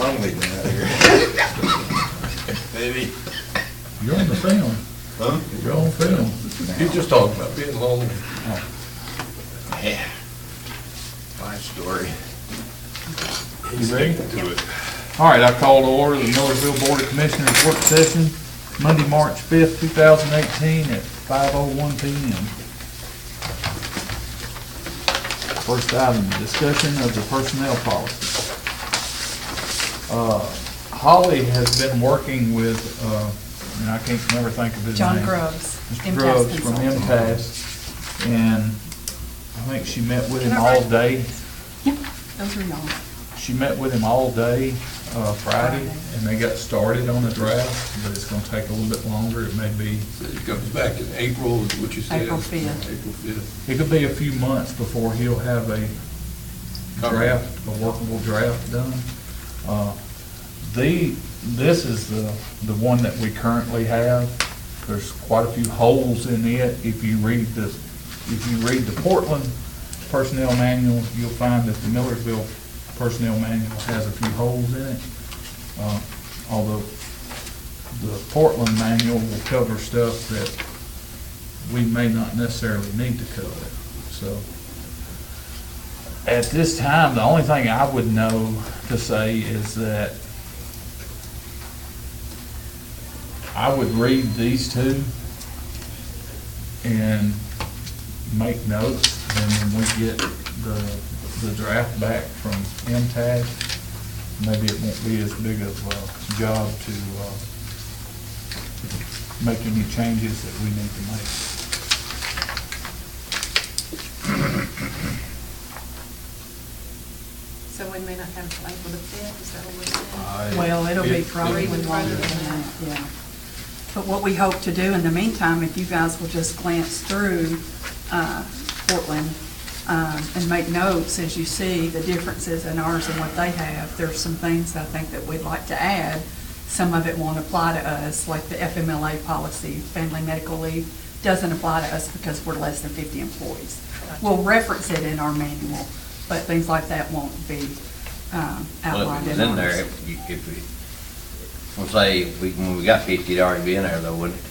lonely down here. Maybe. You're on the film. Huh? You're on film. You just talking about being lonely. Yeah. My story. You ready? To it. All right, I call to order the Millersville Board of Commissioners work session, Monday, March 5th, 2018 at 5:01 p.m. First item, discussion of the personnel policy. Holly has been working with, and I can't never think of his name. John Grubbs. Mr. MTAS Grubbs from consultant. MTAS, and I think she met with him all day. Yep, those are y'all. She met with him all day Friday, and they got started on the draft, but it's gonna take a little bit longer. It may be, So it comes back in April, is what you said? April 5th. April 5th. it could be a few months before he'll have a draft, a workable draft done. This is the one that we currently have. There's quite a few holes in it. If you read the Portland personnel manual, you'll find that the Millersville personnel manual has a few holes in it. Although the Portland manual will cover stuff that we may not necessarily need to cover. So at this time, the only thing I would know to say is that I would read these two and make notes, and when we get the draft back from MTAG, maybe it won't be as big of a job to make any changes that we need to make. So we may not have to April the 5th, is that what we're saying? Well, it'll be It- probably it- longer than that, yeah. But what we hope to do in the meantime, if you guys will just glance through Portland and make notes as you see the differences in ours and what they have, there's some things I think that we'd like to add. Some of it won't apply to us, like the FMLA policy, family medical leave, doesn't apply to us because we're less than 50 employees. We'll reference it in our manual, but things like that won't be Well, outlined if it was in in there, ours. if we, we'll say, when we got 50, it'd already be in there though, wouldn't it?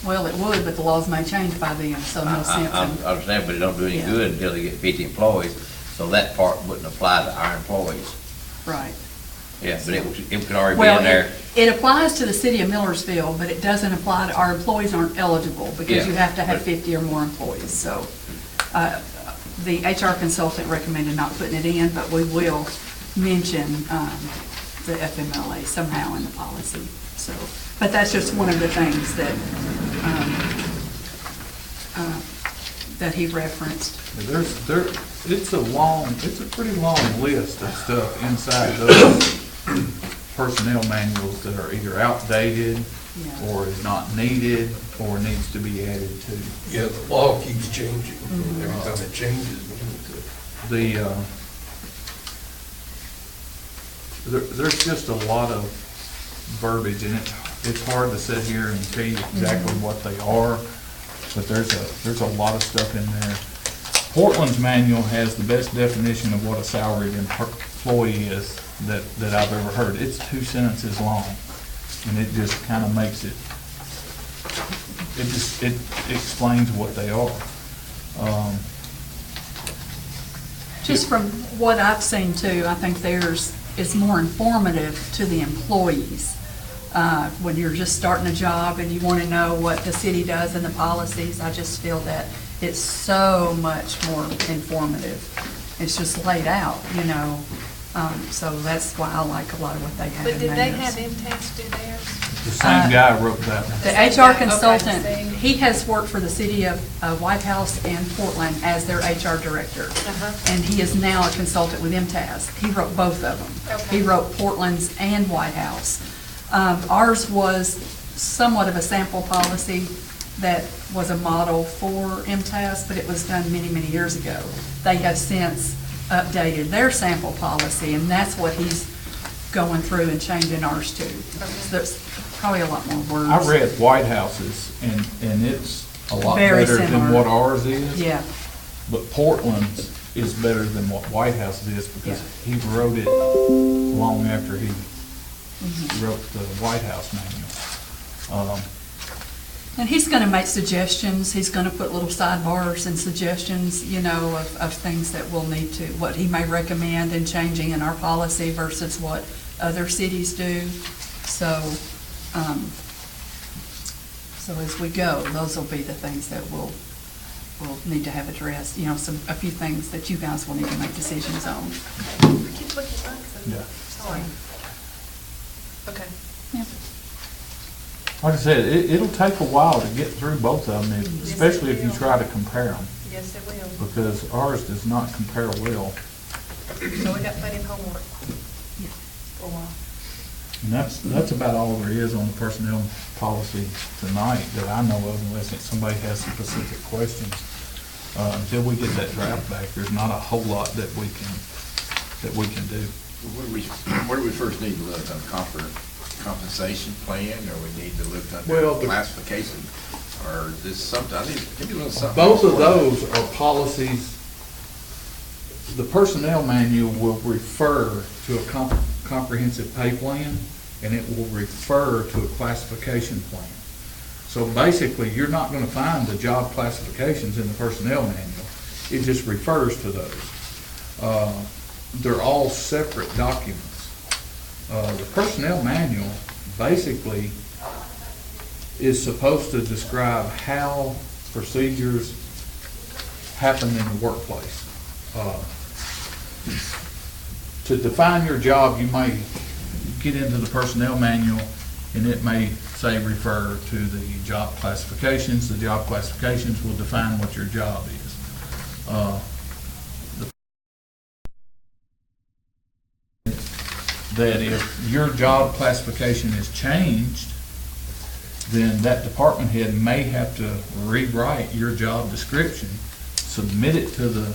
Well, it would, but the laws may change by then, so no sense I in. understand, but it don't do any Yeah. good until they get 50 employees, so that part wouldn't apply to our employees. Right. Yeah, but it could already be Well, in there. it applies to the city of Millersville, but it doesn't apply to, our employees aren't eligible because Yeah, you have to have but- 50 or more employees. So the HR consultant recommended not putting it in, but we will mention the FMLA somehow in the policy. So, but that's just one of the things that that he referenced. It's a pretty long list of stuff inside those personnel manuals that are either outdated Yeah. or is not needed or needs to be added to. Yeah, the law keeps changing. Mm-hmm. Every time it changes, we need to. There's just a lot of verbiage, and it's hard to sit here and tell you exactly what they are, but there's a lot of stuff in there. Portland's manual has the best definition of what a salaried employee is that I've ever heard. It's 2 sentences long, and it just kind of makes it, it explains what they are. Just from what I've seen too, I think theirs is more informative to the employees. When you're just starting a job and you want to know what the city does and the policies, I just feel that it's so much more informative. It's just laid out, you know, so that's why I like a lot of what they have in But did they theirs. have MTS do theirs? The same guy wrote that one. The Same HR guy, okay, consultant, same. he has worked for the city of White House and Portland as their HR director. Uh-huh. And he is now a consultant with MTAS. He wrote both of them. Okay. He wrote Portland's and White House. Ours was somewhat of a sample policy that was a model for MTAS, but it was done many, many years ago. They have since updated their sample policy, and that's what he's going through and changing ours to. So there's probably a lot more words. I read White House's, and it's a lot Very better similar. than what ours is. Yeah, But Portland's is better than what White House is, because he wrote it long after he wrote the White House manual. And he's gonna make suggestions, he's gonna put little sidebars and suggestions, you know, of things that we'll need to, what he may recommend in changing in our policy versus what other cities do. So, so as we go, those will be the things that we'll need to have addressed, you know, a few things that you guys will need to make decisions on. Keep looking back, so, Yeah. sorry. Okay. Yeah. Like I said, it'll take a while to get through both of them, Yes, especially it if you will. try to compare them, Yes, it will. because ours does not compare well. So we got plenty of homework for a while. And that's about all there is on the personnel policy tonight that I know of, unless somebody has specific questions. Until we get that draft back, there's not a whole lot that we can do. Where do we first need to look, on compensation plan, or we need to look Well, under the- classification? Or is this something, I need, give me a little something. Both of those are policies. The personnel manual will refer to a comprehensive pay plan, and it will refer to a classification plan. So basically, you're not gonna find the job classifications in the personnel manual. It just refers to those. They're all separate documents. The personnel manual basically is supposed to describe how procedures happen in the workplace. To define your job, you may get into the personnel manual, and it may say refer to the job classifications. The job classifications will define what your job is. That if your job classification is changed, then that department head may have to rewrite your job description, submit it to the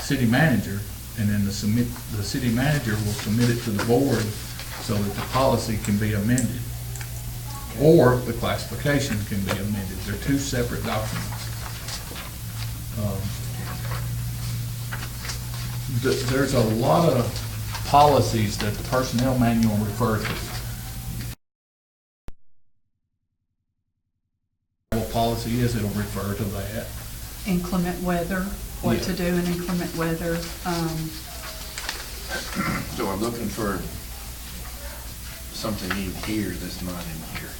city manager, and then the city manager will submit it to the board so that the policy can be amended, or the classification can be amended. They're two separate documents. There's a lot of policies that the personnel manual refers to. What policy is, it'll refer to that. Inclement weather, what to do in inclement weather. So I'm looking for something in here that's not in here.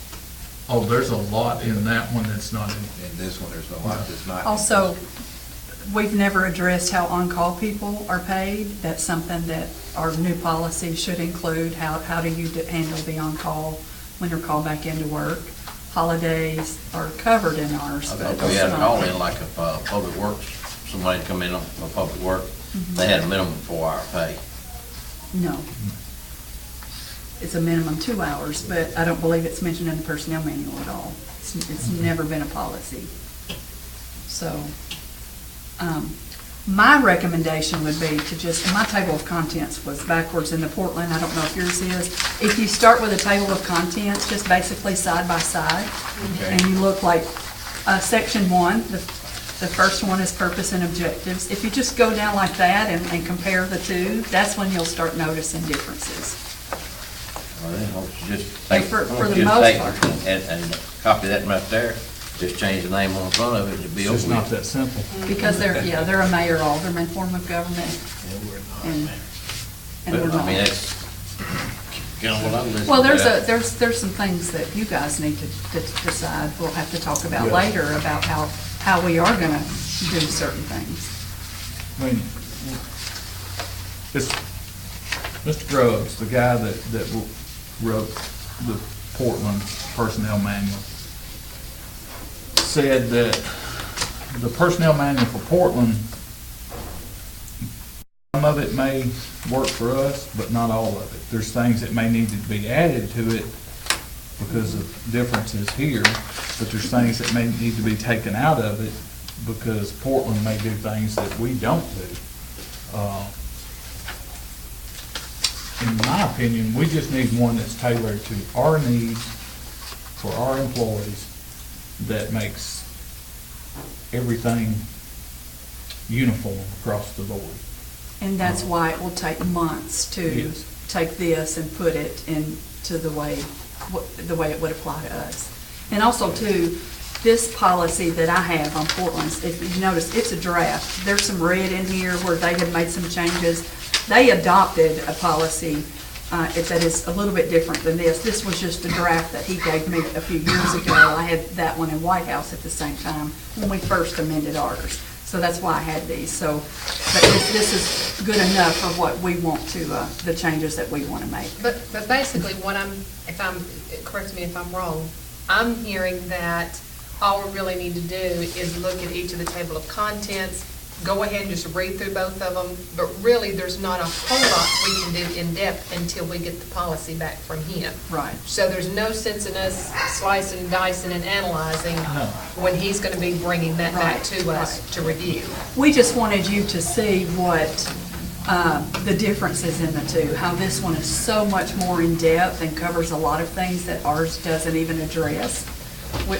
Oh, there's a lot in that one that's not in. In this one, there's a lot that's not. in Also, this one. we've never addressed how on-call people are paid. That's something that our new policy should include. How do you handle the on-call when they're called back into work? Holidays are covered in ours. I but thought we had a it's call not. in like a public works, somebody come in for public work, they had a minimum 4-hour pay. No. It's a minimum 2 hours, but I don't believe it's mentioned in the personnel manual at all. It's never been a policy. So, my recommendation would be to just, and my table of contents was backwards in the Portland, I don't know if yours is. If you start with a table of contents, just basically side by side, and you look like, section 1, the first one is purpose and objectives. If you just go down like that and compare the two, that's when you'll start noticing differences. Well, then, why don't you just And take, for why don't the you just most take part. and copy that right there, just change the name on the front of it to be It's over just not with. that simple. Because they're a mayor alderman form of government, and we're But, I mean, not. that's kind of what I'm listening to. Well, there's some things that you guys need to decide, we'll have to talk about Yeah. later, about how we are gonna do certain things. I mean, it's, Mr. Grubbs, the guy that wrote the Portland personnel manual, said that the personnel manual for Portland, some of it may work for us, but not all of it. There's things that may need to be added to it because of differences here, but there's things that may need to be taken out of it because Portland may do things that we don't do. In my opinion, we just need one that's tailored to our needs for our employees, that makes everything uniform across the board. And that's why it will take months to Yes. take this and put it into the way it would apply to us. And also too, this policy that I have on Portland's, if you notice, it's a draft. There's some red in here where they have made some changes. They adopted a policy that is a little bit different than this. This was just a draft that he gave me a few years ago. I had that one in White House at the same time when we first amended ours. So that's why I had these. So, but this is good enough for what we want to, the changes that we want to make. But basically, correct me if I'm wrong, I'm hearing that all we really need to do is look at each of the table of contents, go ahead and just read through both of them, but really, there's not a whole lot we can do in depth until we get the policy back from him. Right. So there's no sense in us slicing, dicing, and analyzing No. when he's gonna be bringing that back Right, to us right. to review. We just wanted you to see what the differences in the two, how this one is so much more in-depth and covers a lot of things that ours doesn't even address.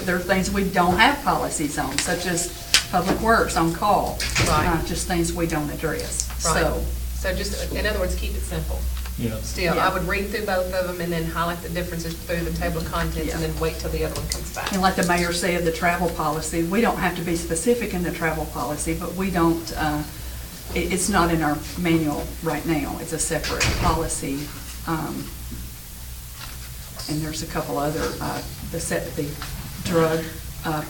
There are things we don't have policies on, such as public works, on call. Right. Just things we don't address. Right. So, So just, in other words, keep it simple. Yeah. Still, Yeah. I would read through both of them and then highlight the differences through the table of contents and Yeah. then wait till the other one comes back. and like the mayor said, the travel policy, we don't have to be specific in the travel policy, but we don't, it's not in our manual right now. It's a separate policy. And there's a couple other, the drug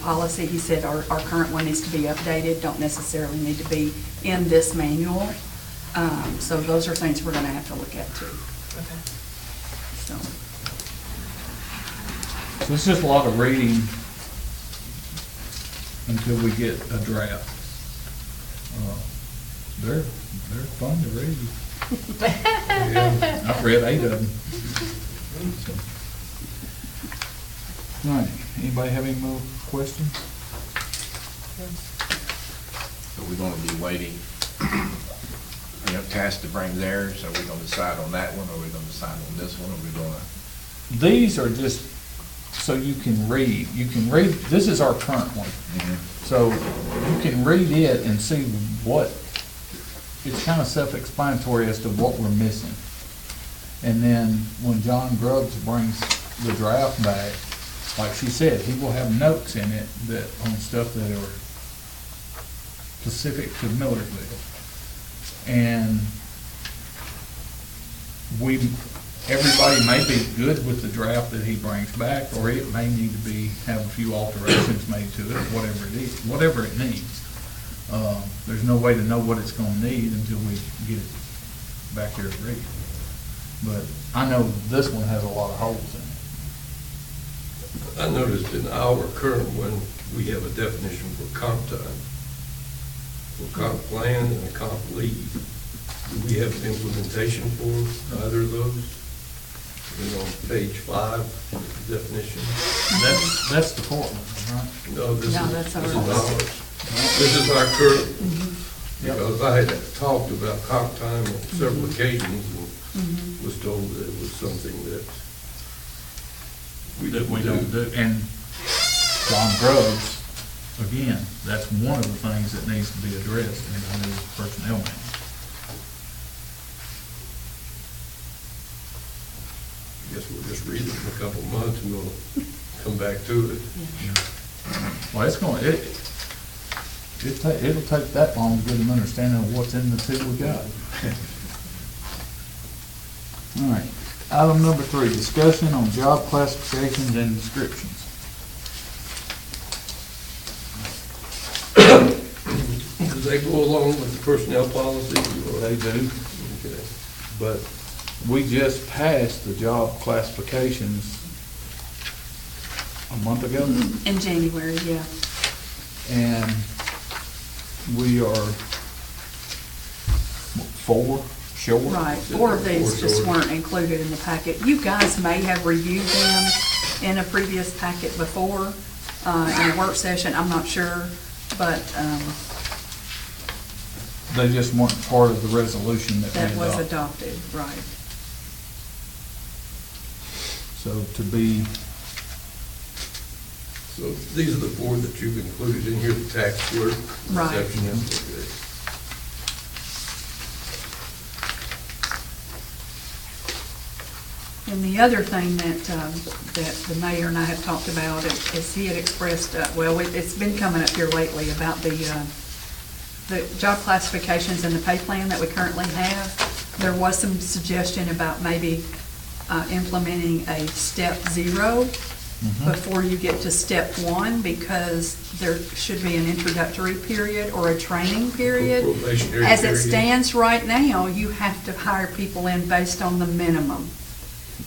policy, he said our current one needs to be updated, don't necessarily need to be in this manual. So those are things we're gonna have to look at too, Okay. so. So it's just a lot of reading until we get a draft. They're fun to read. I've read 8 of them. All right, anybody have any more questions? So we're gonna be waiting, tasked to bring theirs, are we gonna decide on that one, or are we gonna decide on this one, or are we gonna? These are just so you can read. This is our current one. So you can read it and see what, it's kind of self-explanatory as to what we're missing. And then when John Grubbs brings the draft back, like she said, he will have notes in it that, on stuff that are specific to Millersville. And everybody may be good with the draft that he brings back, or it may need to have a few alterations made to it, whatever it needs. There's no way to know what it's gonna need until we get it back here to read. But I know this one has a lot of holes in it. I noticed in our current one, we have a definition for comp time, for comp plan and a comp leave. Do we have an implementation for either of those? On page 5, definition. That's the Portland, right? No, this No, is that's ours. ours. This is our current, Yep. because I had talked about comp time on several occasions and was told that it was something that we That we didn't don't do. And John Grubbs, again, that's one of the things that needs to be addressed in the new personnel manual. I guess we'll just read it in a couple of months and we'll come back to it. Well, it'll take that long to get an understanding of what's in the two we got. All right, item number 3, discussion on job classifications and descriptions. Does they go along with the personnel policy? or- They do, Okay. but we just passed the job classifications a month ago. In January, yeah. And we are 4 short. Right, 4 of these just weren't included in the packet. You guys may have reviewed them in a previous packet before, in a work session, I'm not sure, but They just weren't part of the resolution that we that was adopted. adopted, right. So to be, So these are the 4 that you've included in here, the tax clerk. Right. receptionist, okay. And the other thing that the mayor and I have talked about is he had expressed, well, it's been coming up here lately about the job classifications and the pay plan that we currently have. There was some suggestion about maybe implementing a step 0 before you get to step 1, because there should be an introductory period or a training period. Probationary As it period. stands right now, you have to hire people in based on the minimum.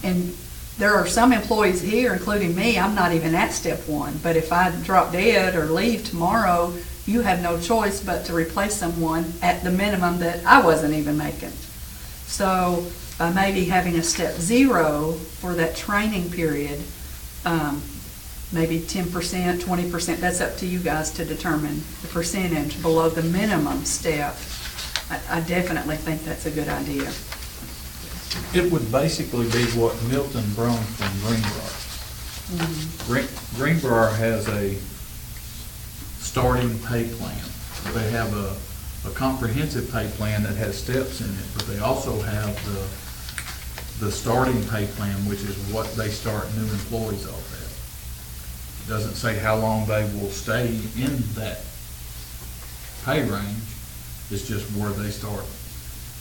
And there are some employees here, including me, I'm not even at step 1, but if I drop dead or leave tomorrow, you have no choice but to replace someone at the minimum that I wasn't even making. So by maybe having a step 0 for that training period, maybe 10%, 20%, that's up to you guys to determine the percentage below the minimum step. I definitely think that's a good idea. It would basically be what Milton brung from Greenbrier. Greenbrier has a starting pay plan. They have a comprehensive pay plan that has steps in it, but they also have the starting pay plan, which is what they start new employees off at. It doesn't say how long they will stay in that pay range, it's just where they start.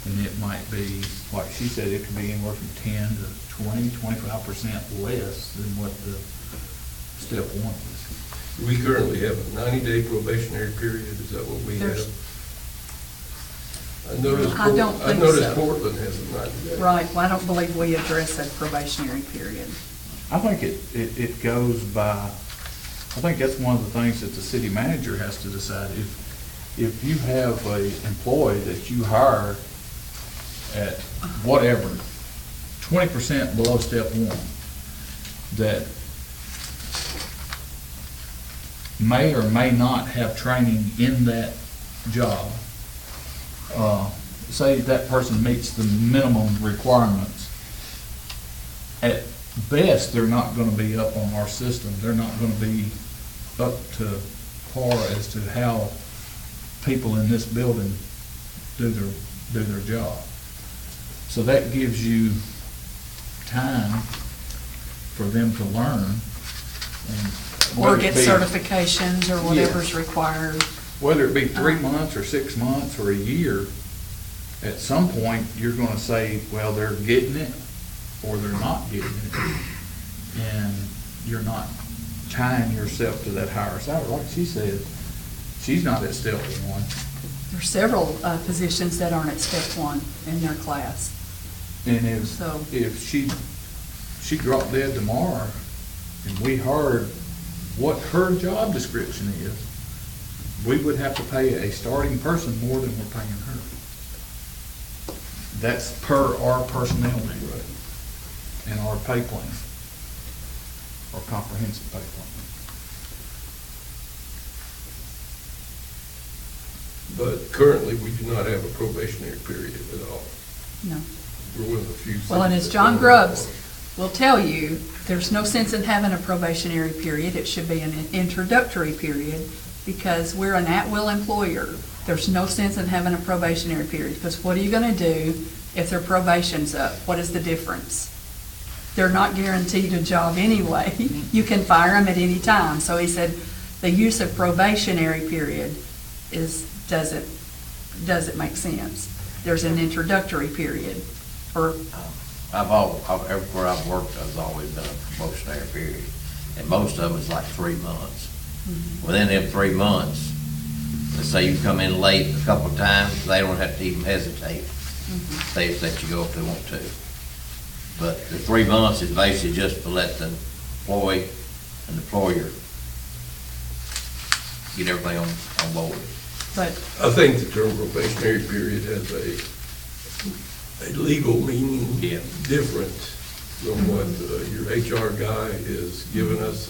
And it might be, like she said, it could be anywhere from 10 to 20, 25% less than what the step 1 is. We currently have a 90-day probationary period, is that what we have? There's- I noticed I don't think so. Portland has a 90-day. Right, well, I don't believe we address a probationary period. I think it goes by, I think that's one of the things that the city manager has to decide. If you have a employee that you hire at whatever, 20% below step 1, that may or may not have training in that job, say that person meets the minimum requirements, at best, they're not gonna be up on our system. They're not gonna be up to par as to how people in this building do their job. So that gives you time for them to learn. And Or whether get it be- certifications or whatever's required. Whether it be 3 months or 6 months or a year, at some point, you're gonna say, well, they're getting it, or they're not getting it. And you're not tying yourself to that higher salary. Like she said, she's not at step 1. There's several positions that aren't at step 1 in their class. And So- if she dropped dead tomorrow, and we heard what her job description is, we would have to pay a starting person more than we're paying her. That's per our personnel manual and our pay plan, our comprehensive pay plan. But currently, we do not have a probationary period at all. No. We're one of the few. Well, and cities as that John don't Grubbs have will tell you, there's no sense in having a probationary period. It should be an introductory period, because we're an at-will employer. There's no sense in having a probationary period, because what are you gonna do if their probation's up? What is the difference? They're not guaranteed a job anyway. You can fire them at any time. So he said, the use of probationary period doesn't make sense. There's an introductory period, or Everywhere I've worked, there's always been a probationary period, and most of them is like 3 months. Within them 3 months, let's say you come in late a couple of times, they don't have to even hesitate. They just let you go if they want to. But the 3 months is basically just to let the employee and the employer get everything on board. but I think the term probationary period has a legal meaning Yeah. different from what your HR guy is giving us,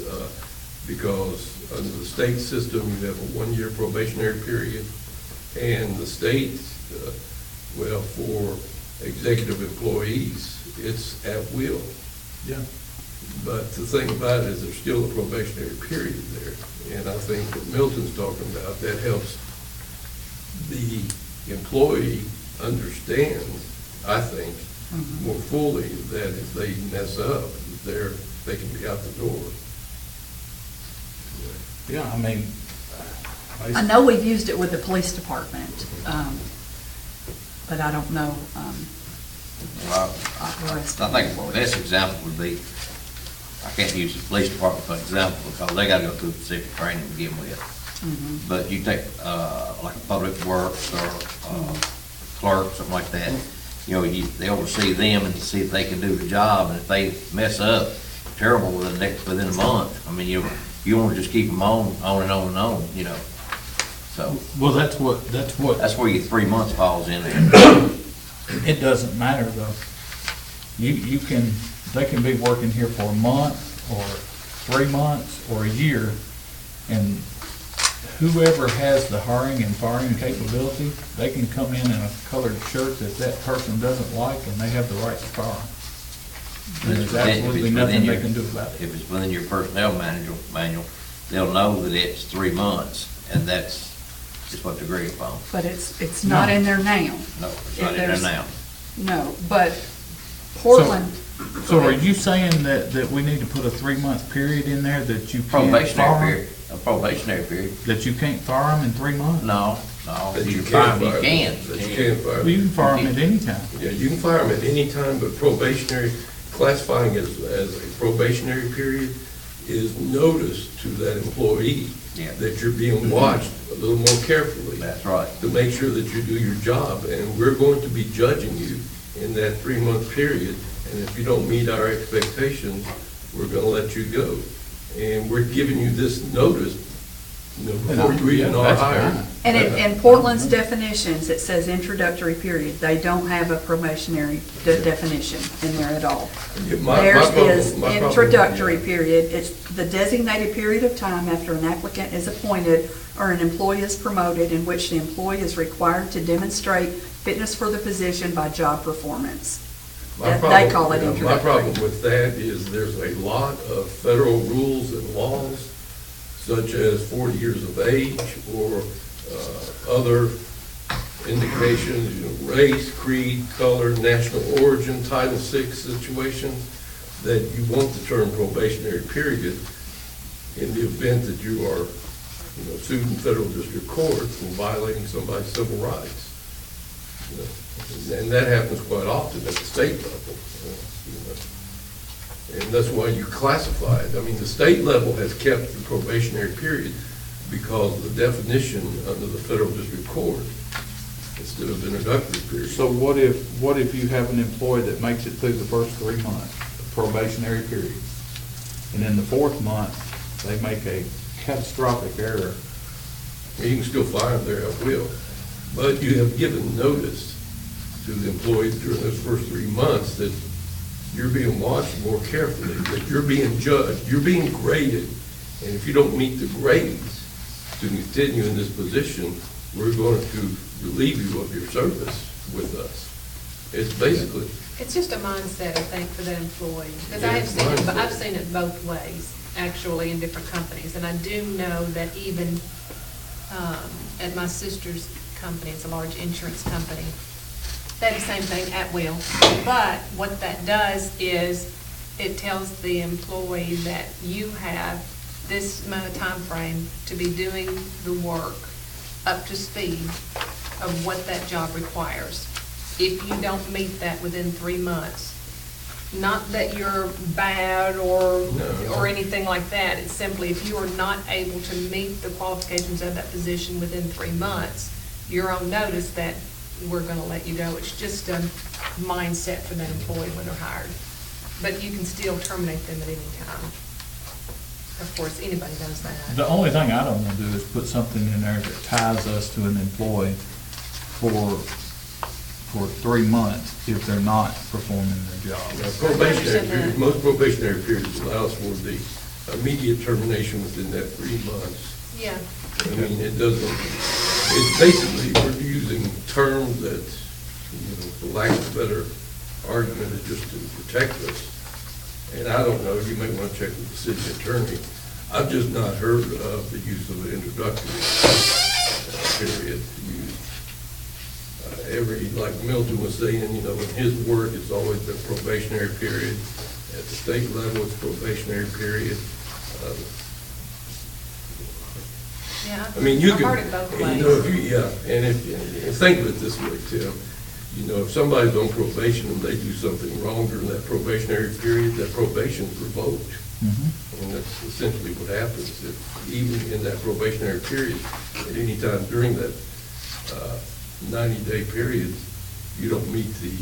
because under the state system, you have a 1-year probationary period, and the state, well, for executive employees, it's at will. Yeah. But the thing about it is there's still a probationary period there. And I think what Milton's talking about, that helps the employee understand, I think, more fully that if they mess up, they can be out the door. Yeah, I mean. I know we've used it with the police department, but I don't know, Well, the rest I of think the the best example would be, I can't use the police department for example, because they gotta go through specific training to begin with. But you take, like a public works or, clerk, something like that, you know, they oversee them and see if they can do the job, and if they mess up terrible within a month, I mean, you wanna just keep them on and on and on, you know. So, Well, that's what, that's where your 3 months falls in there. it doesn't matter though. You can, they can be working here for a month or 3 months or a year, and whoever has the hiring and firing capability, they can come in a colored shirt that that person doesn't like, and they have the right to fire them. And there's absolutely nothing they can do about it. If it's within your personnel manual, they'll know that it's 3 months, and that's just what they're agreed upon. But it's not in there now. No, it's not in there There's- now. No, but Portland, So are you saying that we need to put a 3-month period in there that you can't Probationary fire 'em? period, a probationary period. That you can't fire them in 3 months? No, That you you can, can you fire can. them, that you can fire Well, you them. can fire them at any time. Yeah, you can fire them at any time, but probationary, classifying as a probationary period is notice to that employee Yeah. that you're being watched a little more carefully. That's right. To make sure that you do your job, and we're going to be judging you in that 3-month period, and if you don't meet our expectations, we're gonna let you go. And we're giving you this notice, before you even are That's hired. fine. and in Portland's definitions, it says introductory period. They don't have a probationary definition in there at all. My Theirs problem- is my problem- introductory yeah. period. It's the designated period of time after an applicant is appointed or an employee is promoted in which the employee is required to demonstrate fitness for the position by job performance. My They problem- call it yeah, My introductory. problem with that is there's a lot of federal rules and laws, such as 40 years of age or other indications, race, creed, color, national origin, Title VI situations, that you want the term probationary period in the event that you are, sued in federal district court for violating somebody's civil rights. And that happens quite often at the state level. And that's why you classify it. I mean, the state level has kept the probationary period because of the definition under the federal district court instead of introductory period. So what if you have an employee that makes it through the first 3 months, probationary period, and in the 4th month, they make a catastrophic error? You can still fire them there at will, but you have given notice to the employees during those first 3 months that you're being watched more carefully, that you're being judged, you're being graded, and if you don't meet the grades to continue in this position, we're going to relieve you of your service with us. It's basically, It's just a mindset, I think, for that employee. Because Yeah, I have it's seen it, but mindset. I've seen it both ways, actually, in different companies. And I do know that even at my sister's company, it's a large insurance company, they have the same thing, at will. But what that does is, it tells the employee that you have this amount of time frame to be doing the work up to speed of what that job requires. If you don't meet that within 3 months, not that you're bad No. or anything like that, it's simply if you are not able to meet the qualifications of that position within 3 months, you're on notice that we're gonna let you go. It's just a mindset for that employee when they're hired. But you can still terminate them at any time. Of course, anybody does that. The only thing I don't want to do is put something in there that ties us to an employee for 3 months if they're not performing their job. probationary understand period, that. most probationary periods allows for the immediate termination within that 3 months. Yeah. I mean, it doesn't, it's basically, we're using terms that, for lack of a better argument, is just to protect us. And I don't know, you may want to check with the city attorney. I've just not heard of the use of an introductory period used. like Milton was saying, you know, in his work, it's always been probationary period. At the state level, it's probationary period. Yeah, I mean, you I've can, heard it both you ways. know, if you, yeah, and and think of it this way, Tim. You know, if somebody's on probation and they do something wrong during that probationary period, that probation's revoked. And that's essentially what happens. If even in that probationary period, at any time during that 90-day period, you don't meet the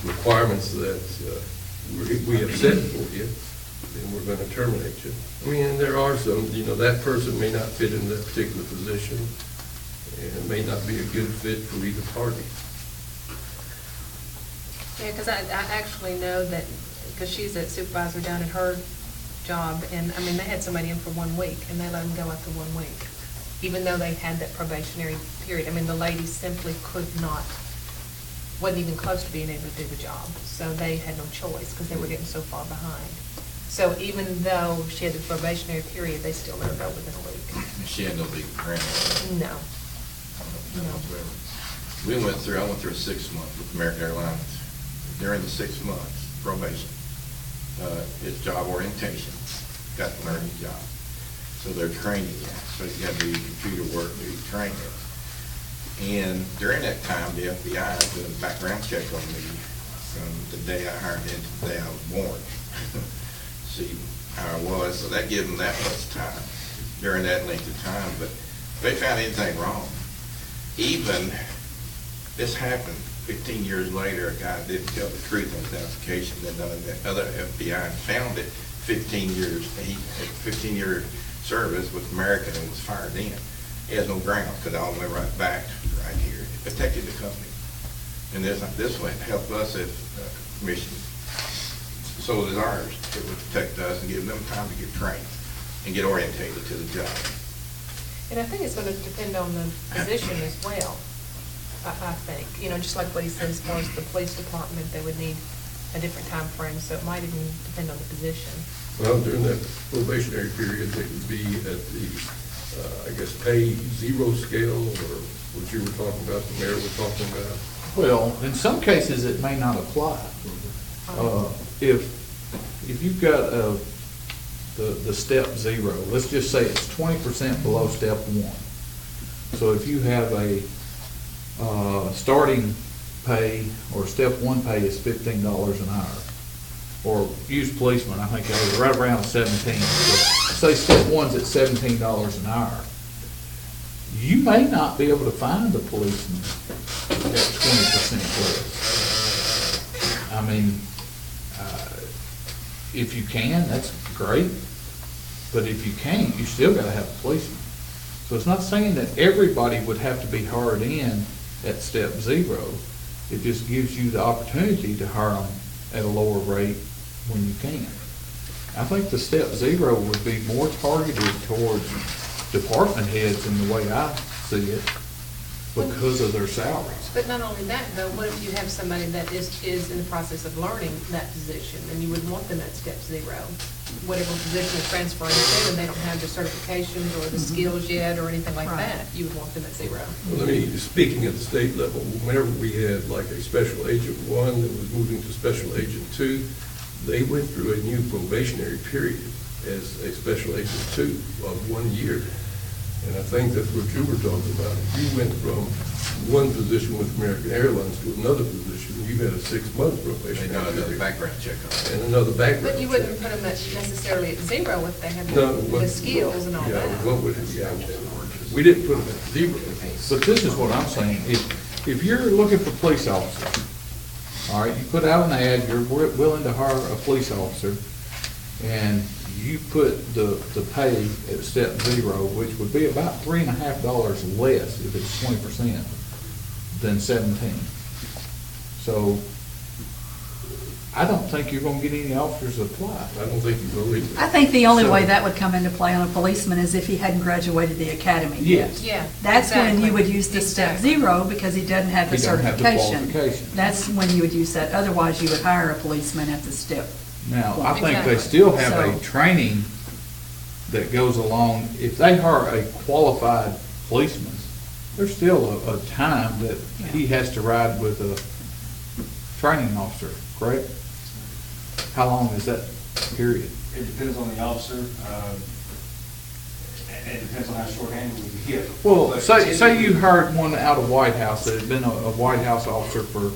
requirements that we have set for you, then we're going to terminate you. I mean, and there are some, you know, that person may not fit in that particular position, and it may not be a good fit for either party. Yeah, because I actually know that, because she's a supervisor down at her job, and, I mean, they had somebody in for 1 week, and they let them go after 1 week, even though they had that probationary period. I mean, the lady simply could not, wasn't even close to being able to do the job, so they had no choice, because they were getting so far behind. So even though she had the probationary period, they still let her go within a week. She had no big grant. No. No. I went through a 6 month with American Airlines. During the 6 months probation, it's job orientation, got to learn the job. So they're training you. So you got to do computer work, do training. And during that time, the FBI did a background check on me from the day I hired in to the day I was born. See how I was. So that gave them that much time during that length of time. But if they found anything wrong, even this happened 15 years later, a guy didn't tell the truth on his application, then the other FBI found it 15 years, he had 15-year service with American and was fired in. He has no ground, because it all went right back right here. It protected the company. And this would help us as a commission. So does ours. It would protect us and give them time to get trained and get orientated to the job. And I think it's going to depend on the position as well, I think. You know, just like what he said, as far as the police department, they would need a different time frame, so it might even depend on the position. Well, during that probationary period, they would be at the, I guess, pay zero scale, or what you were talking about, the mayor was talking about. Well, in some cases, it may not apply. If you've got the step 0, let's just say it's 20% below step 1. So if you have a starting pay, or step 1 pay is $15 an hour, or use policeman, I think that was right around 17. So say step 1's at $17 an hour. You may not be able to find the policeman at 20% less. I mean, if you can, that's great. But if you can't, you still gotta have a policeman. So it's not saying that everybody would have to be hired in at step 0. It just gives you the opportunity to hire them at a lower rate when you can. I think the step 0 would be more targeted towards department heads in the way I see it, because of their salaries. But not only that, though, what if you have somebody that is in the process of learning that position, and you would want them at step 0? Whatever position they're transferring to, and they don't have the certifications or the skills yet or anything like Right. that, you would want them at 0. Well, I mean, speaking at the state level, whenever we had like a special agent 1 that was moving to special agent 2, they went through a new probationary period as a special agent 2 of 1 year. And I think that's what you were talking about. If you went from one position with American Airlines to another position, you had a 6-month They probationary got another period. background check on it. And another background But you wouldn't check. put them necessarily at 0 if they have No, the skills and all yeah, that. what would it, yeah, we didn't put them at 0. But this is what I'm saying, if you're looking for police officers, all right, you put out an ad, you're willing to hire a police officer, and you put the pay at step 0, which would be about $3.50 less if it's 20% than 17. So I don't think you're gonna get any officers to apply. I don't think you will either. I think the only So- way that would come into play on a policeman is if he hadn't graduated the academy yet. Yes. Yeah. That's when exactly. you would use the step Exactly. 0, because he doesn't have the He doesn't have the certification. qualification. That's when you would use that. Otherwise, you would hire a policeman at the step. Now, I think Exactly. they still have a So- training that goes along, if they hire a qualified policeman, There's still a time that he has to ride with a training officer, correct? How long is that period? It depends on the officer, and it depends on how short-handed we get. Well, But say you hired one out of White House that had been a White House officer for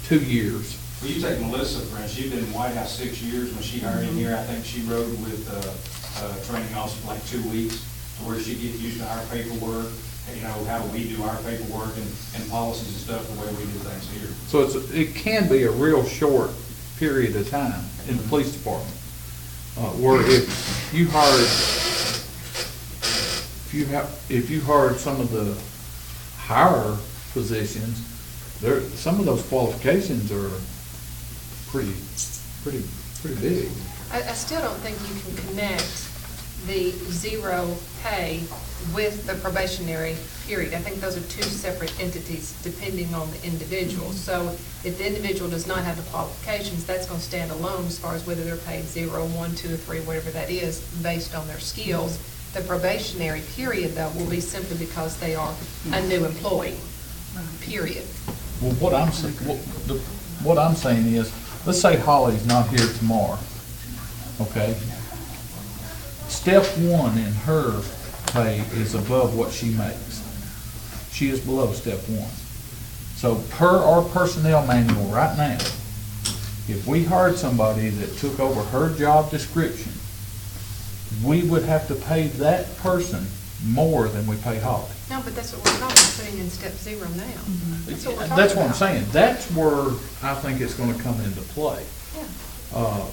2 years. Well, you take Melissa, for instance, she's been in White House 6 years. When she hired in here, I think she rode with a training officer for like 2 weeks, to where she gets used to our paperwork, you know, how we do our paperwork and policies and stuff, the way we do things here. So it can be a real short period of time in the police department. Where if you hired some of the higher positions, some of those qualifications are pretty big. I still don't think you can connect the zero pay with the probationary period. I think those are two separate entities depending on the individual. So if the individual does not have the qualifications, that's going to stand alone as far as whether they're paid 0, 1, 2, or 3, whatever that is, based on their skills. The probationary period, though, will be simply because they are a new employee, period. Well, what I'm saying is, let's say Holly's not here tomorrow, okay? Step one in her pay is above what she makes. She is below step one. So per our personnel manual right now, if we hired somebody that took over her job description, we would have to pay that person more than we pay Holly. No, but that's what we're talking about, putting in step 0 now. That's what we're talking That's what I'm about. saying. That's where I think it's gonna come into play. Yeah.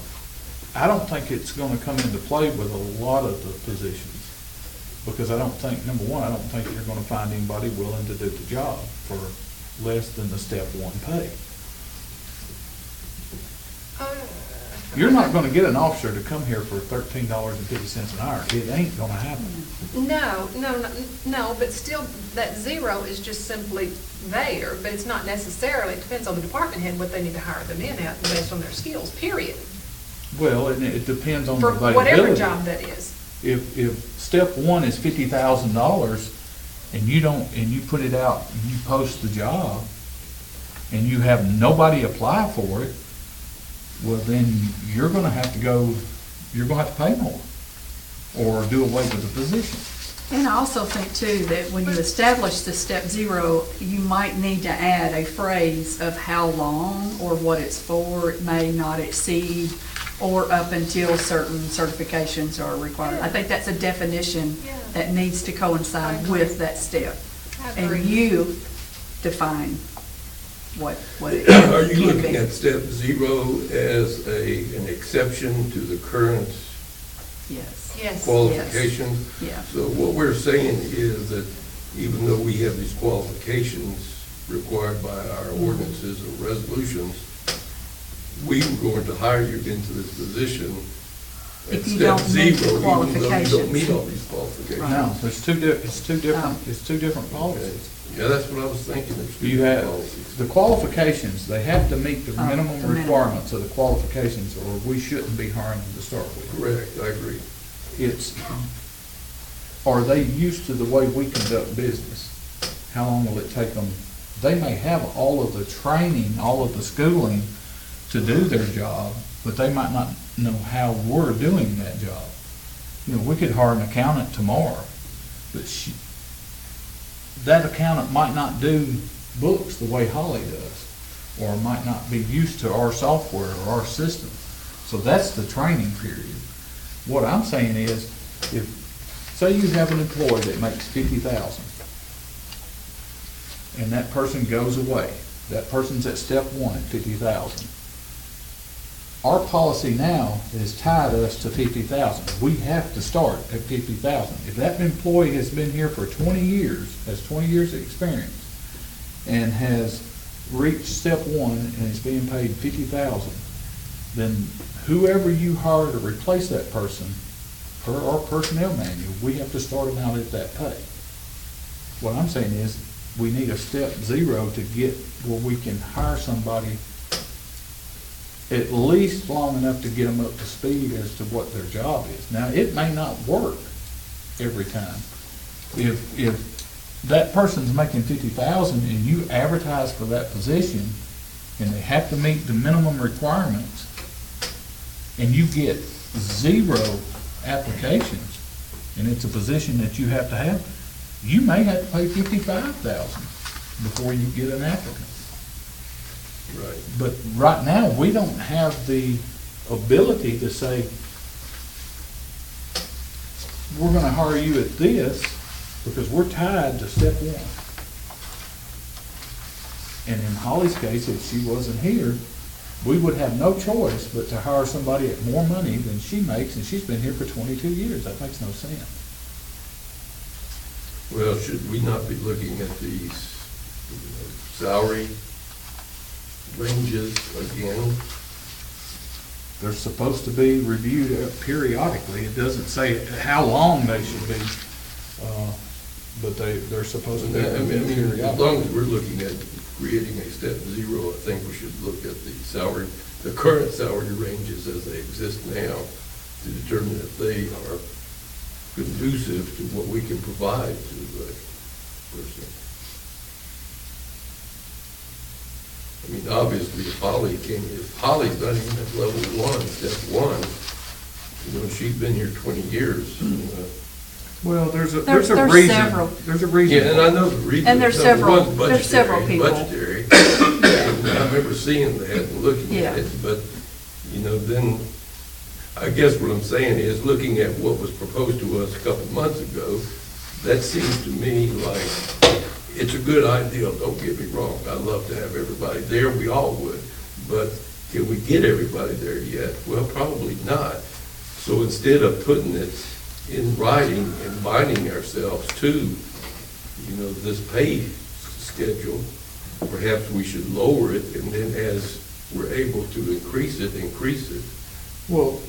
I don't think it's gonna come into play with a lot of the positions. Because I don't think, number one, I don't think you're gonna find anybody willing to do the job for less than the step one pay. You're not gonna get an officer to come here for $13.50 an hour. It ain't gonna happen. No, but still, that 0 is just simply there, but it's not necessarily, it depends on the department head what they need to hire them in at based on their skills, period. Well, it depends on the For availability. whatever job that is. If step one is $50,000 and you put it out, and you post the job, and you have nobody apply for it, well, then you're gonna have to pay more, or do away with the position. And I also think too, that when you establish the step 0, you might need to add a phrase of how long or what it's for. It may not exceed or up until certain certifications are required. I think that's a definition that needs to coincide with that step. I agree. And you define what it Are you can looking be. at step 0 as an exception to the current Yes, Yes. qualifications? yeah. So what we're saying is that even though we have these qualifications required by our ordinances or resolutions, we were going to hire you into this position at If you step don't meet the 0, even though you don't qualifications. meet all these qualifications. No, it's two different policies. Yeah, that's what I was thinking. It's two You have, policies. the qualifications, they have to meet the Oh, minimum the minimum. requirements of the qualifications, or we shouldn't be hiring them to start with. Correct, I agree. It's, are they used to the way we conduct business? How long will it take them? They may have all of the training, all of the schooling to do their job, but they might not know how we're doing that job. You know, we could hire an accountant tomorrow, but that accountant might not do books the way Holly does, or might not be used to our software or our system. So that's the training period. What I'm saying is, if, say you have an employee that makes $50,000, and that person goes away, that person's at step 1 at $50,000. Our policy now has tied us to $50,000. We have to start at $50,000. If that employee has been here for 20 years, has 20 years of experience, and has reached step 1 and is being paid $50,000, then whoever you hire to replace that person, per our personnel manual, we have to start them out at that pay. What I'm saying is, we need a step 0 to get where we can hire somebody at least long enough to get them up to speed as to what their job is. Now, it may not work every time. If that person's making 50,000 and you advertise for that position, and they have to meet the minimum requirements, and you get 0 applications, and it's a position that you have to have, you may have to pay 55,000 before you get an applicant. Right. But right now, we don't have the ability to say, we're gonna hire you at this, because we're tied to step 1. And in Holly's case, if she wasn't here, we would have no choice but to hire somebody at more money than she makes, and she's been here for 22 years. That makes no sense. Well, should we not be looking at these salary ranges again? They're supposed to be reviewed periodically. It doesn't say how long they should be, but they're supposed to be I reviewed mean, as periodically. long as we're looking at creating a step 0, I think we should look at the current salary ranges as they exist now to determine if they are conducive to what we can provide to the person. I mean, obviously, if Holly's not even at level 1, step 1, she's been here 20 years. Well, there's a There's reason. several. There's a reason. Yeah, and I know the reason. And there's Number several- one's there's several budgetary, people. Budgetary. I remember seeing that and looking Yeah. at it, but, then, I guess what I'm saying is, looking at what was proposed to us a couple months ago, that seems to me like, it's a good idea, don't get me wrong. I'd love to have everybody there, we all would, but can we get everybody there yet? Well, probably not. So instead of putting it in writing and binding ourselves to, this pay schedule, perhaps we should lower it, and then as we're able to increase it. Well,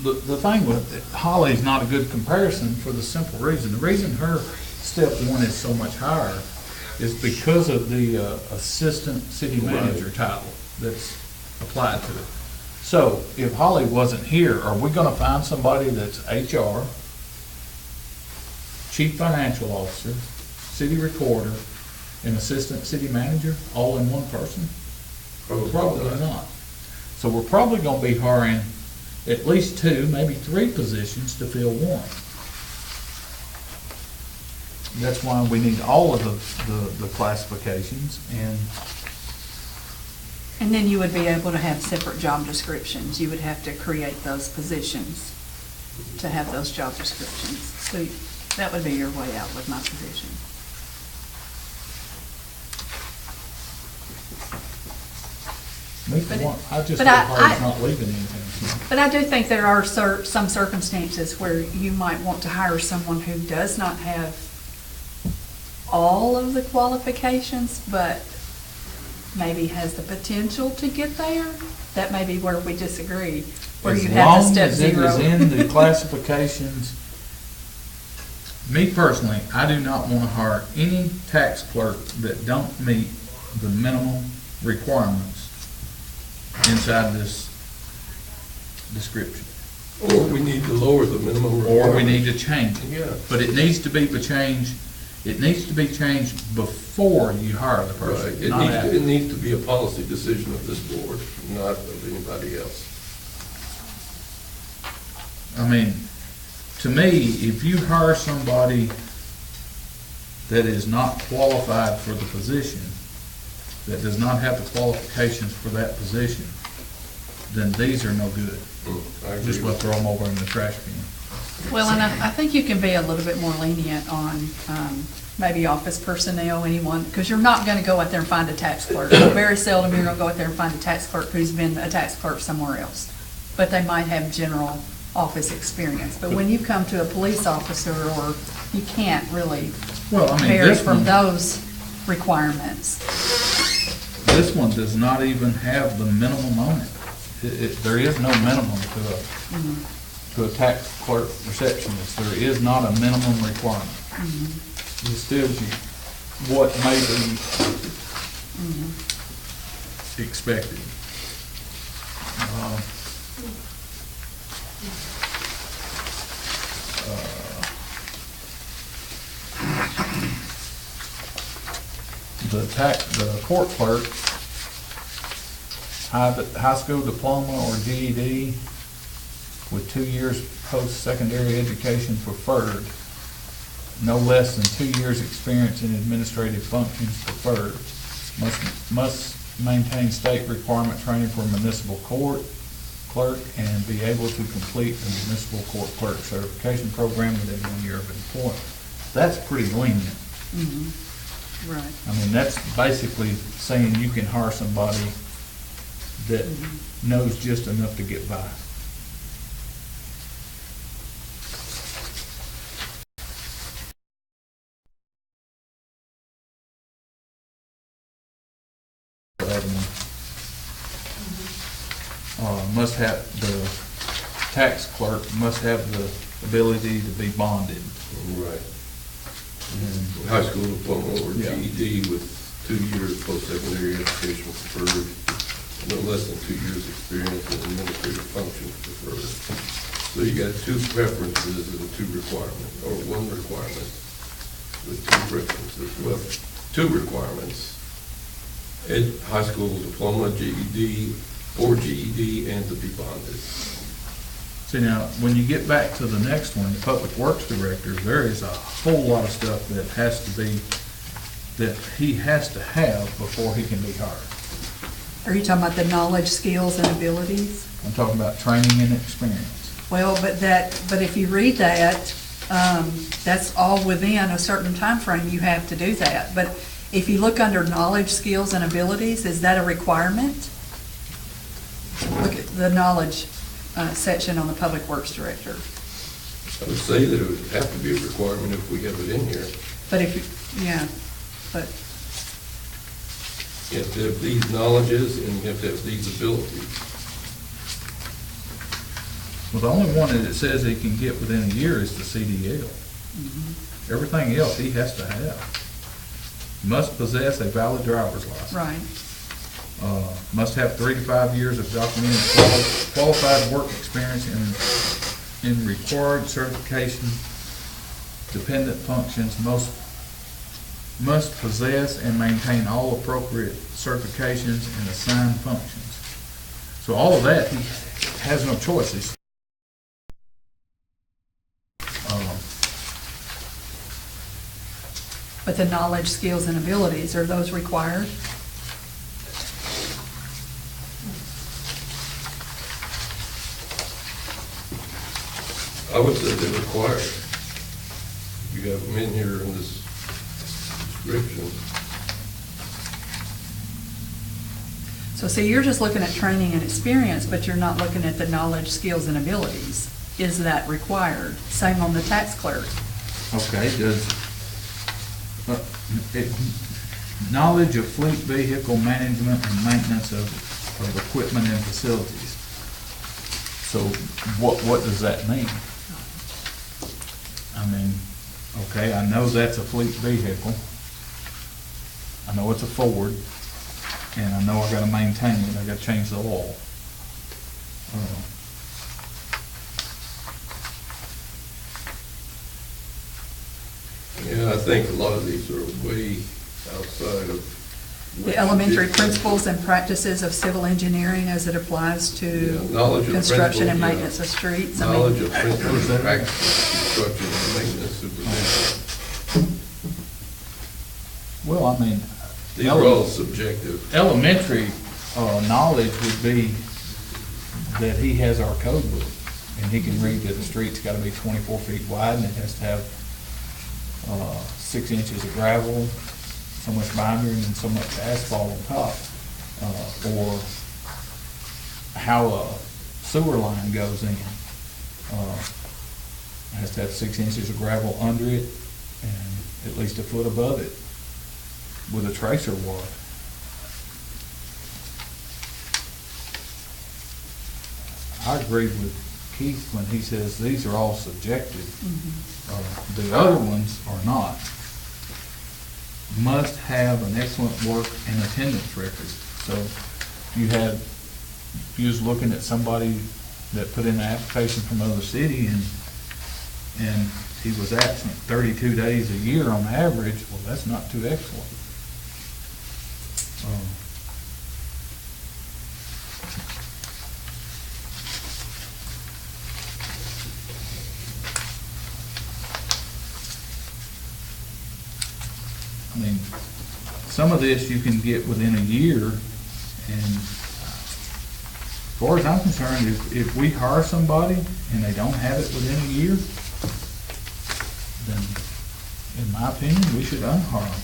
the thing with Holly's not a good comparison for the simple reason. The reason her step 1 is so much higher is because of the assistant city manager title that's applied to it. So if Holly wasn't here, are we gonna find somebody that's HR, chief financial officer, city recorder, and assistant city manager, all in one person? Probably not. So we're probably gonna be hiring at least 2, maybe 3 positions to fill 1. That's why we need all of the classifications, And then you would be able to have separate job descriptions. You would have to create those positions to have those job descriptions. So that would be your way out with my position. me for one, I just but hope I- Holly's not leaving anything. But I do think there are some circumstances where you might want to hire someone who does not have all of the qualifications, but maybe has the potential to get there. That may be where we disagree, where you have the step 0. As long as it is in the classifications, me personally, I do not want to hire any tax clerk that don't meet the minimum requirements inside this description. Or we need to lower the minimum Or we requirement. need to change it. Yeah. But it needs to be changed before you hire the Right, person, not after. it needs to be a policy decision of this board, not of anybody else. I mean, to me, if you hire somebody that is not qualified for the position, that does not have the qualifications for that position, then these are no good. I agree Just about with throw them over in the trash can. Well, and I think you can be a little bit more lenient on maybe office personnel, anyone, because you're not going to go out there and find a tax clerk. Very seldom you're going to go out there and find a tax clerk who's been a tax clerk somewhere else. But they might have general office experience. But when you come to a police officer, or you can't really Well, I mean, vary this from one, those requirements. this one does not even have the minimum on it. There is no minimum to a tax clerk receptionist. There is not a minimum requirement. It tells you what may be expected. the court clerk, high school diploma or GED with 2 years post-secondary education preferred. No less than 2 years' experience in administrative functions preferred. Must maintain state requirement training for municipal court clerk and be able to complete the municipal court clerk certification program within 1 year of employment. That's pretty lenient. Right. I mean, that's basically saying you can hire somebody that knows just enough to get by. The other one. Must have, the tax clerk must have the ability to be bonded. Right. And High school diploma or Yeah. GED with 2 years post-secondary education preferred, no less than 2 years' experience in administrative functions preferred. So you got two preferences and two requirements, or one requirement with two preferences, well, two requirements. High school diploma, GED, or GED, and to be bonded. see, now, when you get back to the next one, the public works director, there is a whole lot of stuff that has to be, that he has to have before he can be hired. Are you talking about the knowledge, skills, and abilities? I'm talking about training and experience. Well, but if you read that, that's all within a certain time frame. You have to do that. But if you look under knowledge, skills, and abilities, is that a requirement? Look at the knowledge section on the Public Works Director. I would say that it would have to be a requirement if we have it in here. But if you, yeah, but, You have to have these knowledges and you have to have these abilities. Well, the only one that it says he can get within a year is the CDL. Everything else he has to have. Must possess a valid driver's license. right. Must have 3 to 5 years of documented qualified work experience in required certification, dependent functions, must possess and maintain all appropriate certifications and assigned functions. So all of that, he has no choices. But the knowledge, skills, and abilities, are those required? I would say they're required. You have them in here in this description. So see, you're just looking at training and experience, but you're not looking at the knowledge, skills, and abilities. Is that required? Same on the tax clerk. Okay, does, knowledge of fleet vehicle management and maintenance of equipment and facilities. So what does that mean? I mean, okay, I know that's a fleet vehicle. I know it's a Ford, and I know I gotta maintain it, I gotta change the oil. Yeah, I think a lot of these are way outside of. The elementary principles and practices of civil engineering as it applies Yeah, to knowledge of construction and principles, yeah. maintenance of streets. I mean, Knowledge of principles and practices, construction and maintenance supervision. Well, I mean. These are all subjective. Elementary knowledge would be that he has our code book, and he can read that the street's gotta be 24 feet wide, and it has to have 6 inches of gravel, so much binder, and then so much asphalt on top. Or how a sewer line goes in. It has to have 6 inches of gravel under it, and at least a foot above it, with a tracer wad. I agree with Keith when he says these are all subjective. The other ones are not. Must have an excellent work and attendance record. So if you was looking at somebody that put in an application from another city and he was absent 32 days a year on average, well, that's not too excellent. some of this you can get within a year, and as far as I'm concerned, if we hire somebody and they don't have it within a year, then, in my opinion, we should unhire them.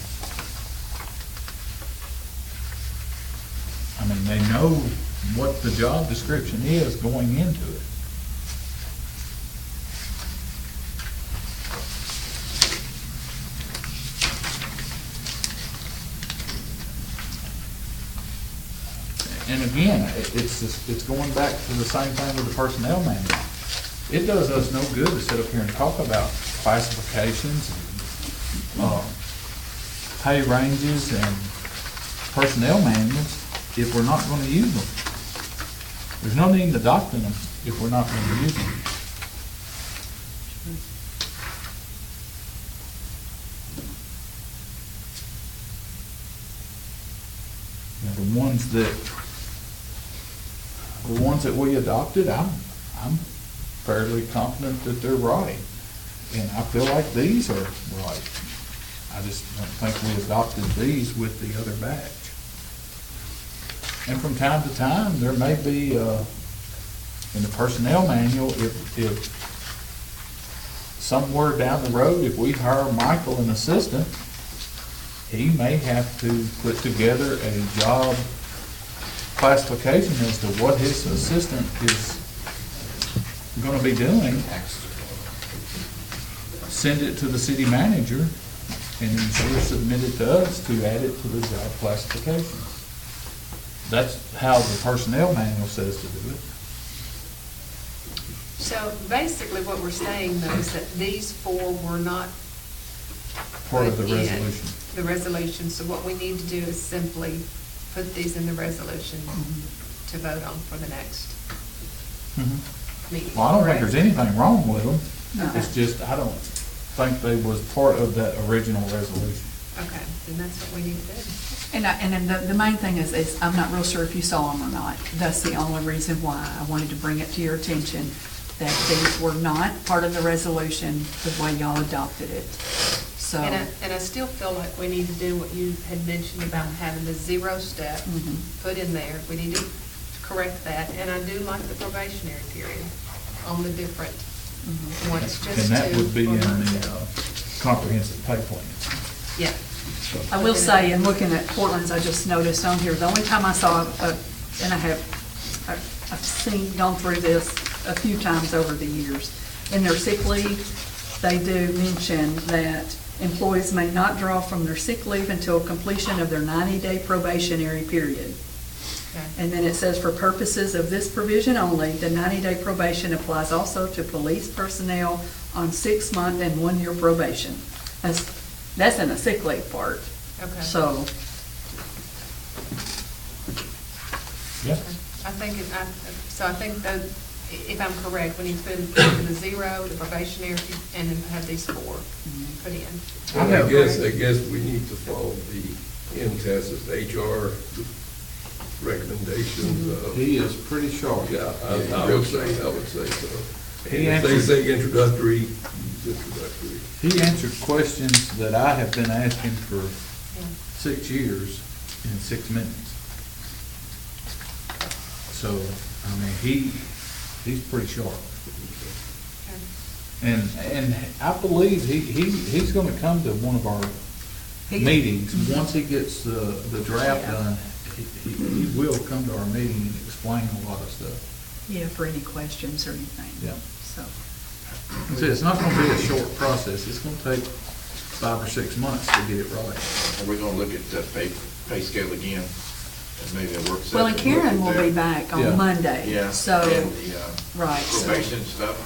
I mean, they know what the job description is going into it. And again, it's going back to the same thing with the personnel manual. It does us no good to sit up here and talk about classifications, pay ranges, and personnel manuals if we're not going to use them. There's no need in adopting them if we're not going to use them. Now, the ones that we adopted, I'm fairly confident that they're right. And I feel like these are right. I just don't think we adopted these with the other batch. And from time to time, there may be, in the personnel manual, if somewhere down the road, if we hire Michael an assistant, he may have to put together a job classification as to what his assistant is gonna be doing. Send it to the city manager, and then she'll submit it to us to add it to the job classification. That's how the personnel manual says to do it. So basically what we're saying though is that these four were not Part of the put in resolution. the resolution, so what we need to do is simply put these in the resolution to vote on for the next meeting. Well, I don't think correct? there's anything wrong with them. No. It's just, I don't think they was part of that original resolution. Okay, then that's what we need to do. And then the main thing is I'm not real sure if you saw them or not. That's the only reason why I wanted to bring it to your attention, that these were not part of the resolution the way y'all adopted it. So. And I still feel like we need to do what you had mentioned about having the 0 step put in there. We need to correct that, and I do like the probationary period on the different ones, just And that would be in for the months. comprehensive pay plan. Yeah. I will say, in looking at Portland's, I just noticed on here, the only time I saw, and I've gone through this a few times over the years, in their sick leave, they do mention that employees may not draw from their sick leave until completion of their 90-day probationary period. Okay. And then it says, for purposes of this provision only, the 90-day probation applies also to police personnel on 6-month and 1-year probation. That's in the sick leave part. Okay. So, Yeah. I think that, if I'm correct, we need to put in the 0, the probationary, and then have these 4 put in. And I guess we need to follow the MTS's HR recommendations. He is pretty sharp. Yeah, I would say so. He And if they answered- say introductory, use introductory. He answered questions that I have been asking for Yeah. 6 years in 6 minutes. So, I mean, he's pretty sharp. Okay. And I believe he's gonna come to one of our meetings. Once he gets the draft Yeah. done, he will come to our meeting and explain a lot of stuff. yeah, for any questions or anything. Yeah. So, Like I said, it's not gonna be a short process. It's gonna take 5 or 6 months to get it right. Are we gonna look at the pay scale again, and maybe a work session? well, and Karen will look at be that? back on Yeah. Monday. Yeah. So, And the right. so- probation stuff,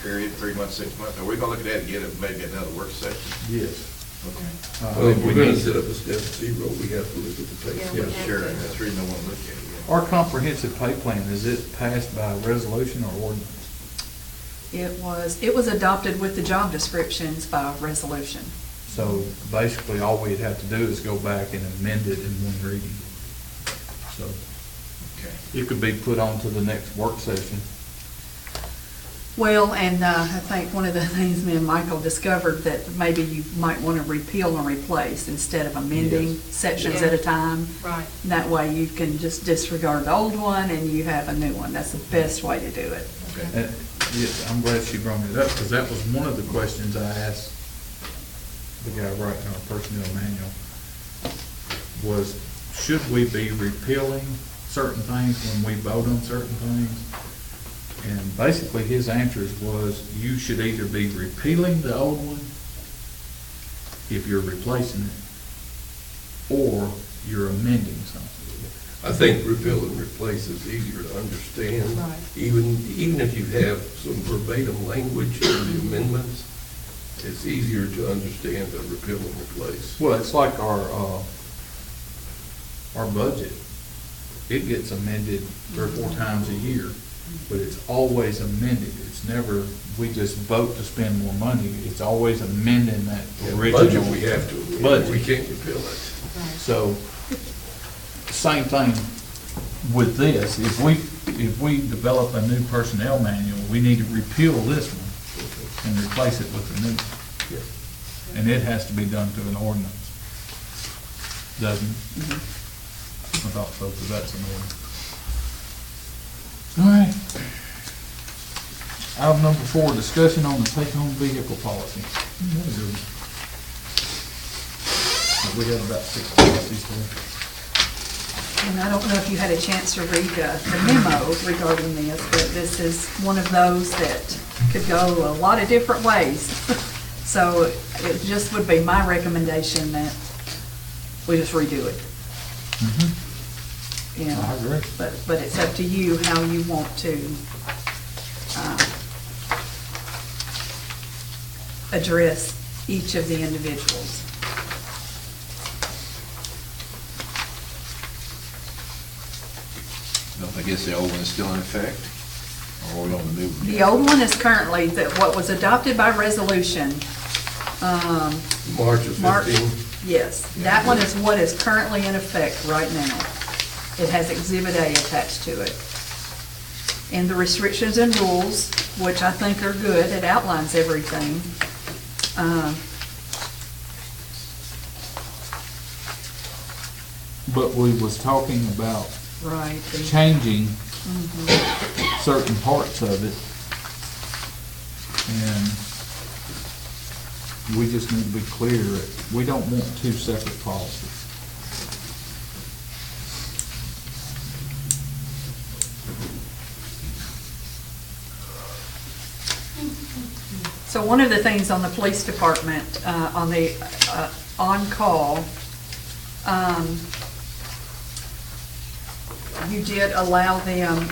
period, 3 months, 6 months, are we gonna look at that again, and maybe another work session? Yes. Okay. Well, if We we're gonna need- set up a step 0, we have to look at the pay Yeah, scale. we have Sure, to. that's the reason I wanna look at it. Our comprehensive pay plan, is it passed by resolution or ordinance? It was adopted with the job descriptions by resolution. So basically, all we'd have to do is go back and amend it in one reading. So Okay. it could be put on to the next work session. Well, and I think one of the things me and Michael discovered that maybe you might want to repeal and replace instead of amending Yes. sections at a time. Right. That way you can just disregard the old one and you have a new one. That's the best way to do it. Okay. And, yeah, I'm glad she brought it up, because that was one of the questions I asked the guy writing our personnel manual, was should we be repealing certain things when we vote on certain things? And basically his answers was, you should either be repealing the old one if you're replacing it, or you're amending something. I think repeal and replace is easier to understand. Right. Even if you have some verbatim language in the amendments, it's easier to understand than repeal and replace. Well, it's like our budget. It gets amended 3 or 4 times a year, but it's always amended. It's never, we just vote to spend more money. It's always amending that Yeah, original. budget, we have to amend. Budget. We can't repeal it. So, same thing with this. If we develop a new personnel manual, we need to repeal this one and replace it with a new one. And it has to be done through an ordinance. Doesn't it? I thought so, because that's an ordinance. All right. Item number 4, discussion on the take-home vehicle policy. We have about 6 policies here. And I don't know if you had a chance to read the memo regarding this, but this is one of those that could go a lot of different ways. So it just would be my recommendation that we just redo it. You know, I agree. But it's up to you how you want to address each of the individuals. I guess the old one is still in effect, or are we on the new one? The old one is currently, what was adopted by resolution, March of March, 15. yes, that one is what is currently in effect right now. It has Exhibit A attached to it. And the restrictions and rules, which I think are good, it outlines everything. But we was talking about Right. changing certain parts of it. And we just need to be clear, we don't want 2 separate policies. So one of the things on the police department, on the on-call, you did allow them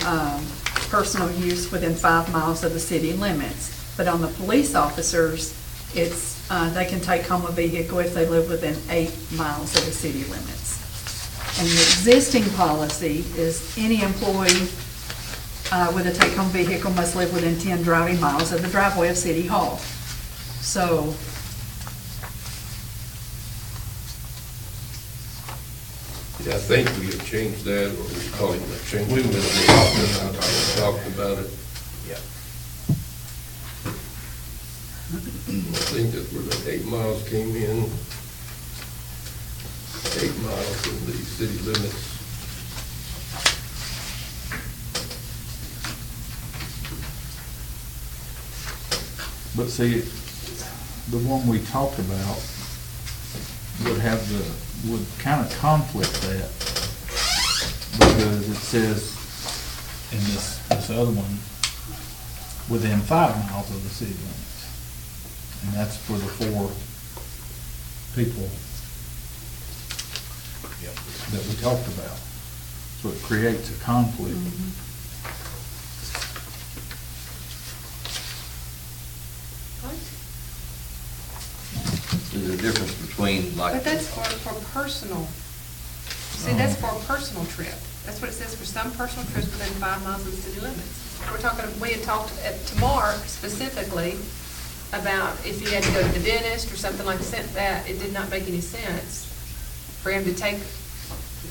personal use within 5 miles of the city limits. But on the police officers, it's, they can take home a vehicle if they live within 8 miles of the city limits. And the existing policy is any employee with a take-home vehicle must live within 10 driving miles of the driveway of City Hall. So, Yeah, I think we have changed that, or we probably have changed it. We talked about it. Yeah. I think that's where the 8 miles came in. 8 miles in the city limits. But see, the one we talked about would kind of conflict that, because it says in this other one, within 5 miles of the city limits. And that's for the 4 people that we talked about. So it creates a conflict. There's a difference between like. But that's for personal. See, that's for a personal trip. That's what it says for some personal trips within 5 miles of the city limits. We're talking, we had talked to Mark specifically about if he had to go to the dentist or something like that, it did not make any sense for him to take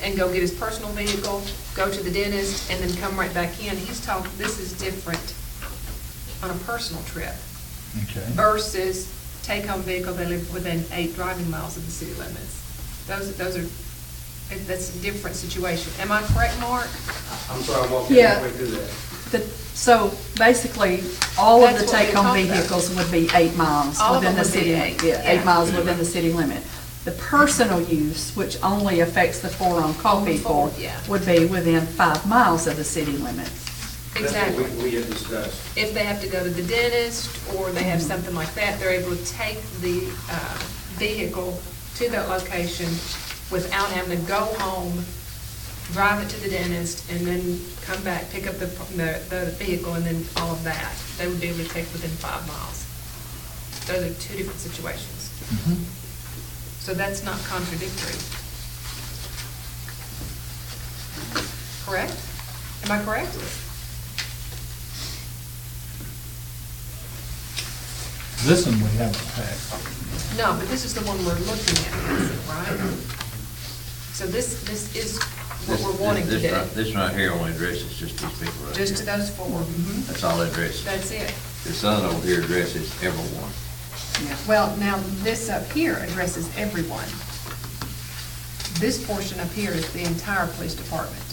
and go get his personal vehicle, go to the dentist, and then come right back in. He's talking, this is different. on a personal trip Okay. versus take-home vehicle, they live within 8 driving miles of the city limits. That's a different situation. Am I correct, Mark? I'm sorry, I'm walking Yeah. halfway through that. So basically, all of the That's what we take-home talked about. vehicles would be 8 miles All of within them the would be city. 8, Yeah, yeah. 8 miles within the city limit. The personal use, which only affects the 4 on-call Only people, 4, yeah. would be within 5 miles of the city limits. Exactly. That's what we had discussed. If they have to go to the dentist or they have something like that, they're able to take the vehicle to that location without having to go home, drive it to the dentist, and then come back, pick up the vehicle, and then all of that. They would be able to take within 5 miles. Those are 2 different situations. Mhm. So that's not contradictory. Correct? Am I correct? This one we haven't passed. No, but this is the one we're looking at, right? So this is what we're wanting to do. This right here only addresses just these people right Just to here. those 4. That's all it addresses. That's it. This other over here addresses everyone. Well, now, this up here addresses everyone. This portion up here is the entire police department.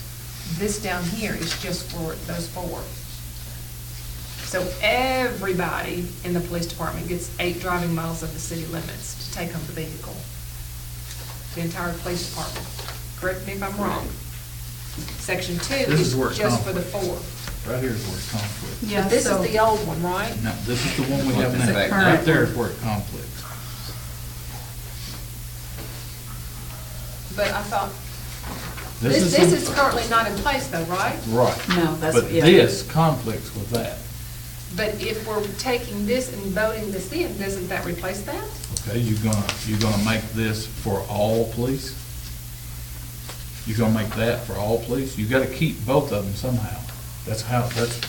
This down here is just for those 4. So everybody in the police department gets 8 driving miles of the city limits to take home the vehicle. The entire police department. Correct me if I'm wrong. Section 2 This is is where it's just for the conflict. 4. Right here is where it conflicts. Yeah, But this is so- the old one, right? No, this is the one we This have one's the now. current Right there one. is where it conflicts. But I thought, This this is currently not in place though, right? Right. No, that's, But yeah. this conflicts with that. But if we're taking this and voting this in, doesn't that replace that? Okay, you're gonna make this for all police? You're gonna make that for all police? You gotta keep both of them somehow. That's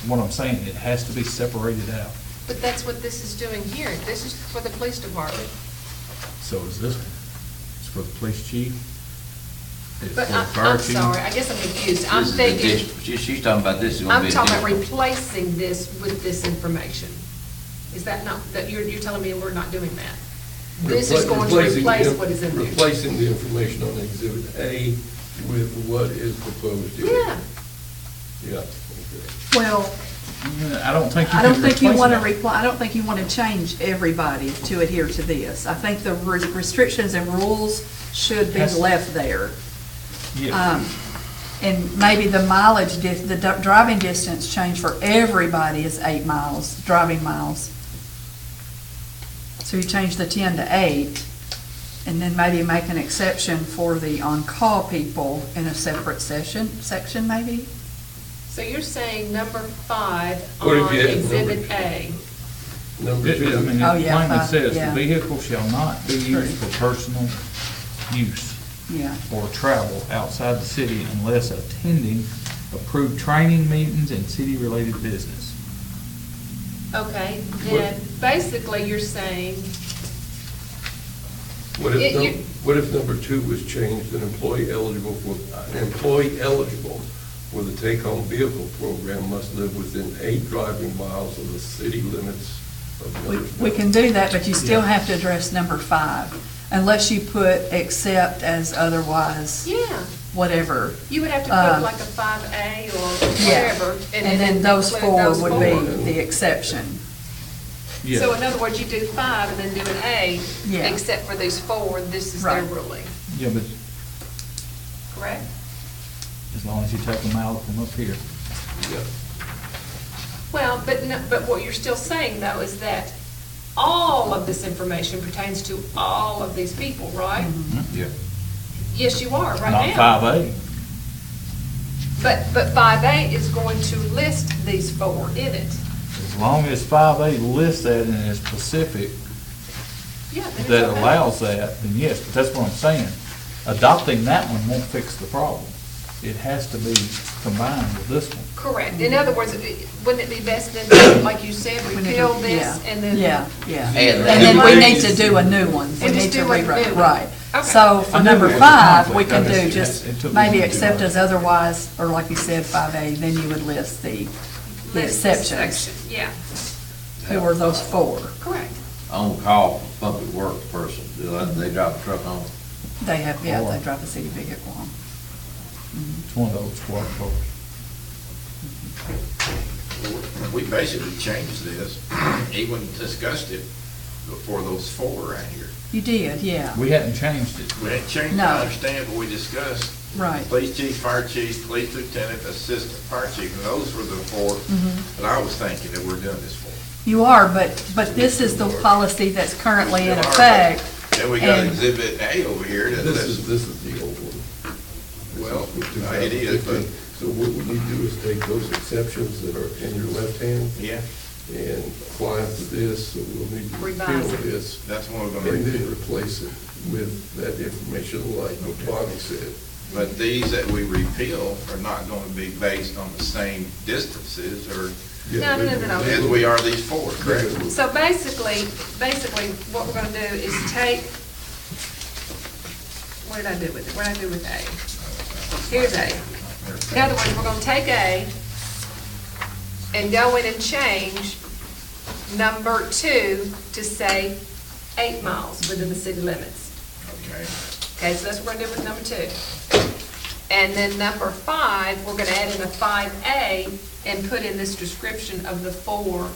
what I'm saying, it has to be separated out. But that's what this is doing here. This is for the police department. So is this one. It's for the police chief. It's But for the I'm fire chief. sorry, I guess I'm confused. I'm This is the thinking, she's talking about this is gonna be I'm a talking about district. replacing this with this information. Is that not, that you're telling me we're not doing that? This is going to Replacing the replace inf- what is in there. Replacing the information on Exhibit A with what is proposed here. Yeah. Yeah, okay. Well, I don't think you I can don't think you replace want to that. reply, I don't think you want to change everybody to adhere to this. I think the restrictions and rules should be Has- left there. Yeah. And maybe the mileage, the driving distance change for everybody is 8 miles, driving miles. So you change the 10 to 8, and then maybe make an exception for the on-call people in a separate section maybe? So you're saying number 5 What if on you had Exhibit number- A. Number I mean, 2. Oh, it yeah, plainly fine, says, the yeah. vehicle shall not be used for personal use Yeah. or travel outside the city unless attending approved training meetings and city-related business. Okay, then basically you're saying, What if, you- what if number 2 was changed, an employee eligible for the take-home vehicle program must live within 8 driving miles of the city limits of Millersville? We can do that, but you still Yeah. have to address number 5, unless you put except as otherwise, yeah, whatever. you would have to Uh, put like a 5A or Yeah. whatever. And then those include 4 those would 4. be the exception. Yeah. So in other words, you do 5 and then do an A, Yeah. except for these 4, this is their Right. ruling, Yeah, but correct? as long as you take them out from up here. Yeah. Well, but no, but what you're still saying though is that all of this information pertains to all of these people, right? Yeah. Yes, you are, right Not now. 5A. But 5A is going to list these 4 in it. As long as 5A lists that and is specific, Yeah. then it's that okay. allows that, then yes, but that's what I'm saying. Adopting that one won't fix the problem. It has to be combined with this one. Correct. In other words, wouldn't it be best then, like you said, We need repeal to- this yeah, and then? Yeah, yeah. And And then we then- need to do a new one. We And just need to do a rewrite, new one. right. Okay. So for I knew number it was a 5, we conflict. can I do just- just it took me maybe too except long. as otherwise, or like you said, 5A, then you would list the List this exceptions. section, yeah. who are those four. Correct. On-call public works person, do they drive a truck home? They have, yeah, Four. they drive a city vehicle home. It's one of those squad cars. We basically changed this, even discussed it before those four right here. You did, yeah, We hadn't changed it. We hadn't changed, No. I understand, but we discussed right. police chief, fire chief, police lieutenant, assistant fire chief, and those were the four that I was thinking that we're doing this for. You are, but this is the policy that's currently in effect. Then we got and- exhibit A over here that This says, is the old one. well, This is it is, but, So what we need to do is take those exceptions that are in your left hand yeah, and apply them to this, so we'll need to Revise repeal it. this. that's what we're gonna And then do. replace it with that information like what Bonnie said. But these that we repeal are not gonna be based on the same distances or Yeah, No. as we are these four, correct? So basically, what we're gonna do is take, what did I do with it? What did I do with A? Here's A. In other words, we're gonna take A and go in and change number 2 to say 8 miles within the city limits. Okay, Okay, so that's what we're gonna do with number 2. And then number 5, we're gonna add in a 5A and put in this description of the 4.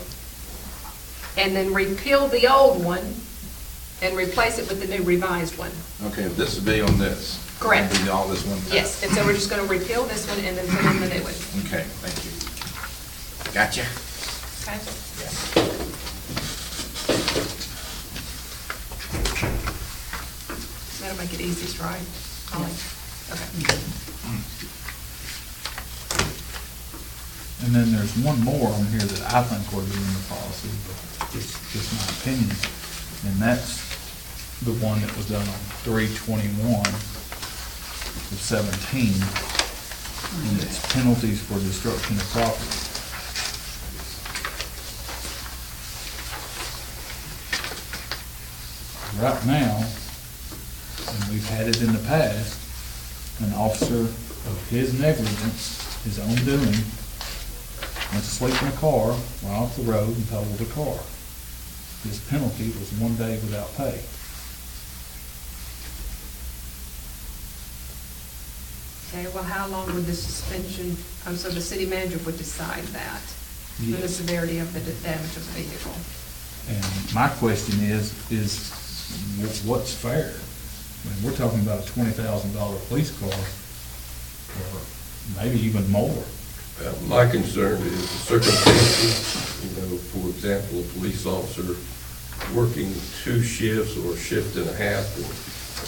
And then repeal the old one and replace it with the new revised one. okay, this will be on this. Correct. It'll be all this one time. Yes, and so we're just gonna repeal this one and then put in the new one. Okay, thank you. Gotcha. Okay? That'll make it easiest, right? Holly? Okay. And then there's one more on here that I think we're doing the policy, but it's just my opinion. And that's the one that was done on 3/21/17. And it's penalties for destruction of property. Right now, and we've had it in the past, an officer of his negligence, his own doing, went to sleep in a car while off the road and totaled the car. His penalty was 1 day without pay. Okay, well, how long would the suspension, so the city manager would decide that? And the Yes. severity of the damage of the vehicle? And my question is what's fair? I mean, we're talking about a $20,000 police car, or maybe even more. My concern is the circumstances, for example, a police officer working 2 shifts or a shift and a half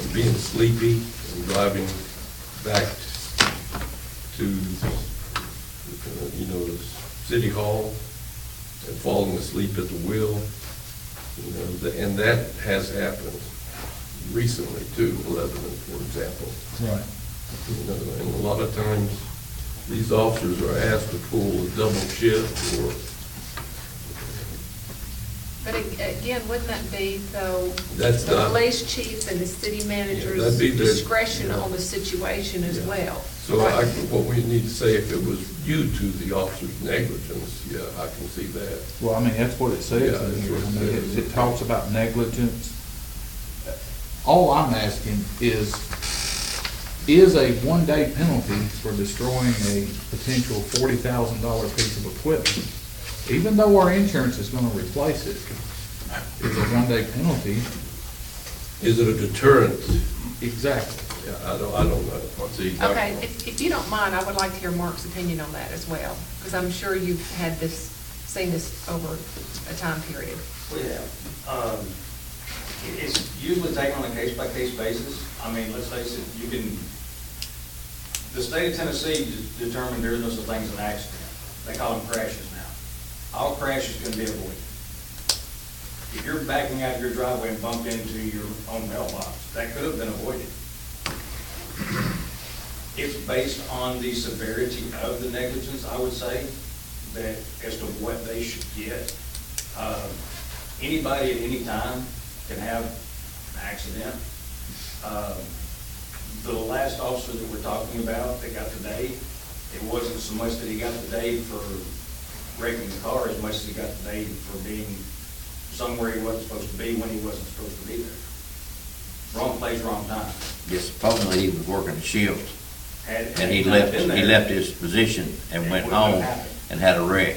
and being sleepy and driving back to, the city hall and falling asleep at the wheel, and that has happened recently too, Lebanon, for example. Right. And a lot of times, these officers are asked to pull a double shift or. But again, wouldn't that be, though, That's the not- police chief and the city manager's that'd be their- discretion on the situation as well? So Right. what we need to say, if it was due to the officer's negligence, yeah, I can see that. Well, I mean, that's what it says Yeah, in that's here. what I it mean, says. it talks about negligence. All I'm asking is a 1-day penalty for destroying a potential $40,000 piece of equipment, even though our insurance is gonna replace it, is a 1-day penalty? Is it a deterrent? Exactly. Yeah, I don't know. What's the? Okay, if you don't mind, I would like to hear Mark's opinion on that as well, because I'm sure you've had this, seen this over a time period. We have. It's usually taken on a case-by-case basis. I mean, let's face it, the state of Tennessee determined there is no such thing as an accident. They call them crashes now. All crashes can be avoided. If you're backing out of your driveway and bump into your own mailbox, that could have been avoided. It's based on the severity of the negligence, I would say, that as to what they should get. Anybody at any time can have an accident. The last officer that we're talking about that got the day, it wasn't so much that he got the day for wrecking the car as much as he got the day for being somewhere he wasn't supposed to be when he wasn't supposed to be there. Wrong place, wrong time. Yes, supposedly he was working a shift, Had and he not left, been he there, left his position and it went wouldn't have home happened. and had a wreck.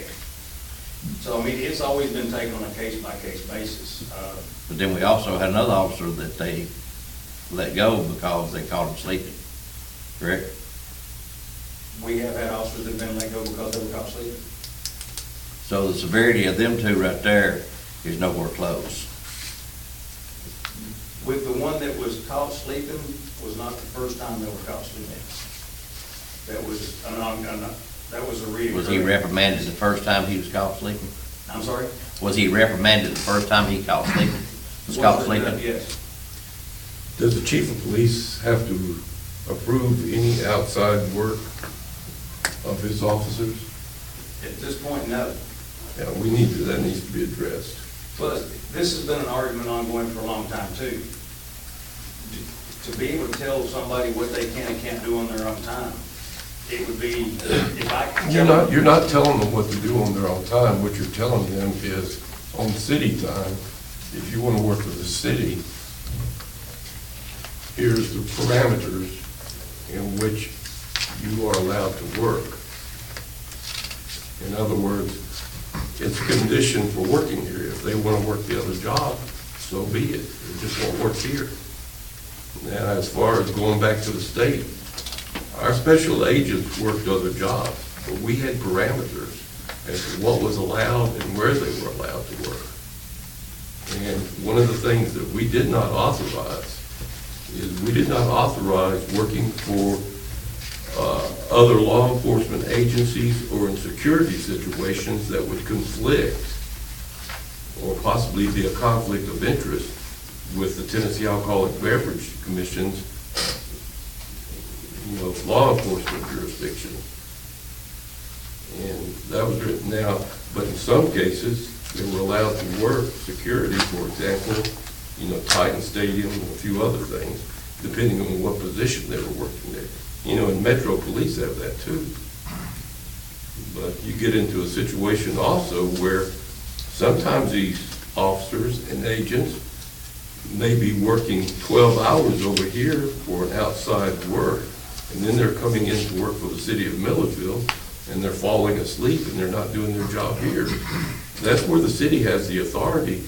So, I mean, it's always been taken on a case-by-case basis. But then we also had another officer that they let go because they caught him sleeping, correct? We have had officers that have been let go because they were caught sleeping. So the severity of them two right there is nowhere close. With the one that was caught sleeping, was not the first time they were caught sleeping. That was that was a reoccurring. Was he reprimanded the first time he was caught sleeping? I'm sorry? Was he reprimanded the first time he caught sleeping? Was caught sleeping? Yes. Does the chief of police have to approve any outside work of his officers? At this point, no. Yeah, that needs to be addressed. But this has been an argument ongoing for a long time, too. To be able to tell somebody what they can and can't do on their own time, it would be, if I could tell them. You're not telling them what to do on their own time. What you're telling them is, on city time, if you want to work for the city, here's the parameters in which you are allowed to work. In other words, it's a condition for working here. If they want to work the other job, so be it. They just won't work here. Now, as far as going back to the state, our special agents worked other jobs, but we had parameters as to what was allowed and where they were allowed to work. And one of the things that we did not authorize is we did not authorize working for other law enforcement agencies or in security situations that would conflict or possibly be a conflict of interest with the Tennessee Alcoholic Beverage Commission's, law enforcement jurisdiction. And that was written out, but in some cases, they were allowed to work security, for example, Titan Stadium and a few other things, depending on what position they were working there. And Metro Police have that too. But you get into a situation also where sometimes these officers and agents may be working 12 hours over here for an outside work, and then they're coming in to work for the city of Millersville, and they're falling asleep and they're not doing their job here. That's where the city has the authority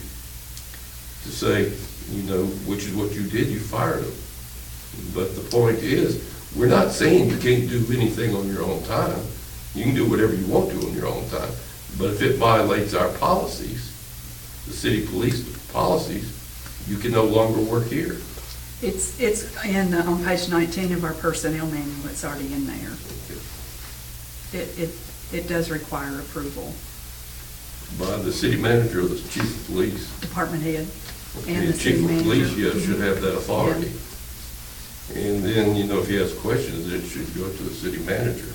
to say, which is what you did, you fired them. But the point is, we're not saying you can't do anything on your own time. You can do whatever you want to on your own time. But if it violates our policies, the city police policies, you can no longer work here. It's on page 19 of our personnel manual, it's already in there. It does require approval. By the city manager or the chief of police? Department head Okay, and the the city chief of police, manager. should have that authority. Yeah. And then, if he has questions, it should go to the city manager.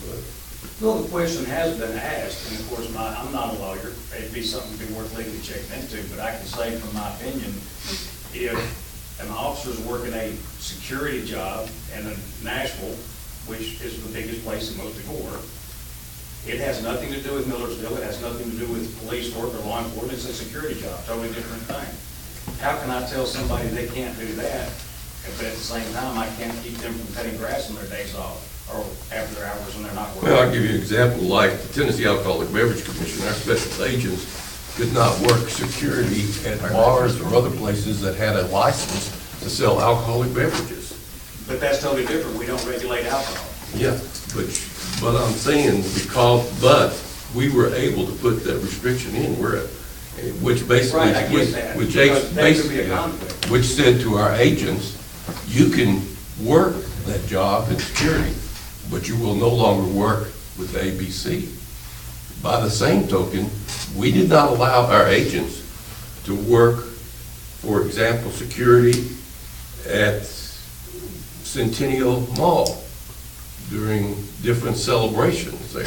But Well, the question has been asked, and of course, I'm not a lawyer, it'd be something to be worth legally checking into, but I can say from my opinion, if an officer's working a security job in Nashville, which is the biggest place that most people work, it has nothing to do with Millersville, it has nothing to do with police work or law enforcement, it's a security job, totally different thing. How can I tell somebody they can't do that, but at the same time, I can't keep them from cutting grass on their days off, or after their hours when they're not working? Well, I'll give you an example, like the Tennessee Alcoholic Beverage Commission, our special agents could not work security at bars or other places that had a license to sell alcoholic beverages. But that's totally different, we don't regulate alcohol. Yeah, but I'm saying but we were able to put that restriction in, which basically, Right, I get that, which because that could be a basically, conflict. which said to our agents, you can work that job in security, but you will no longer work with ABC. By the same token, we did not allow our agents to work, for example, security at Centennial Mall during different celebrations there,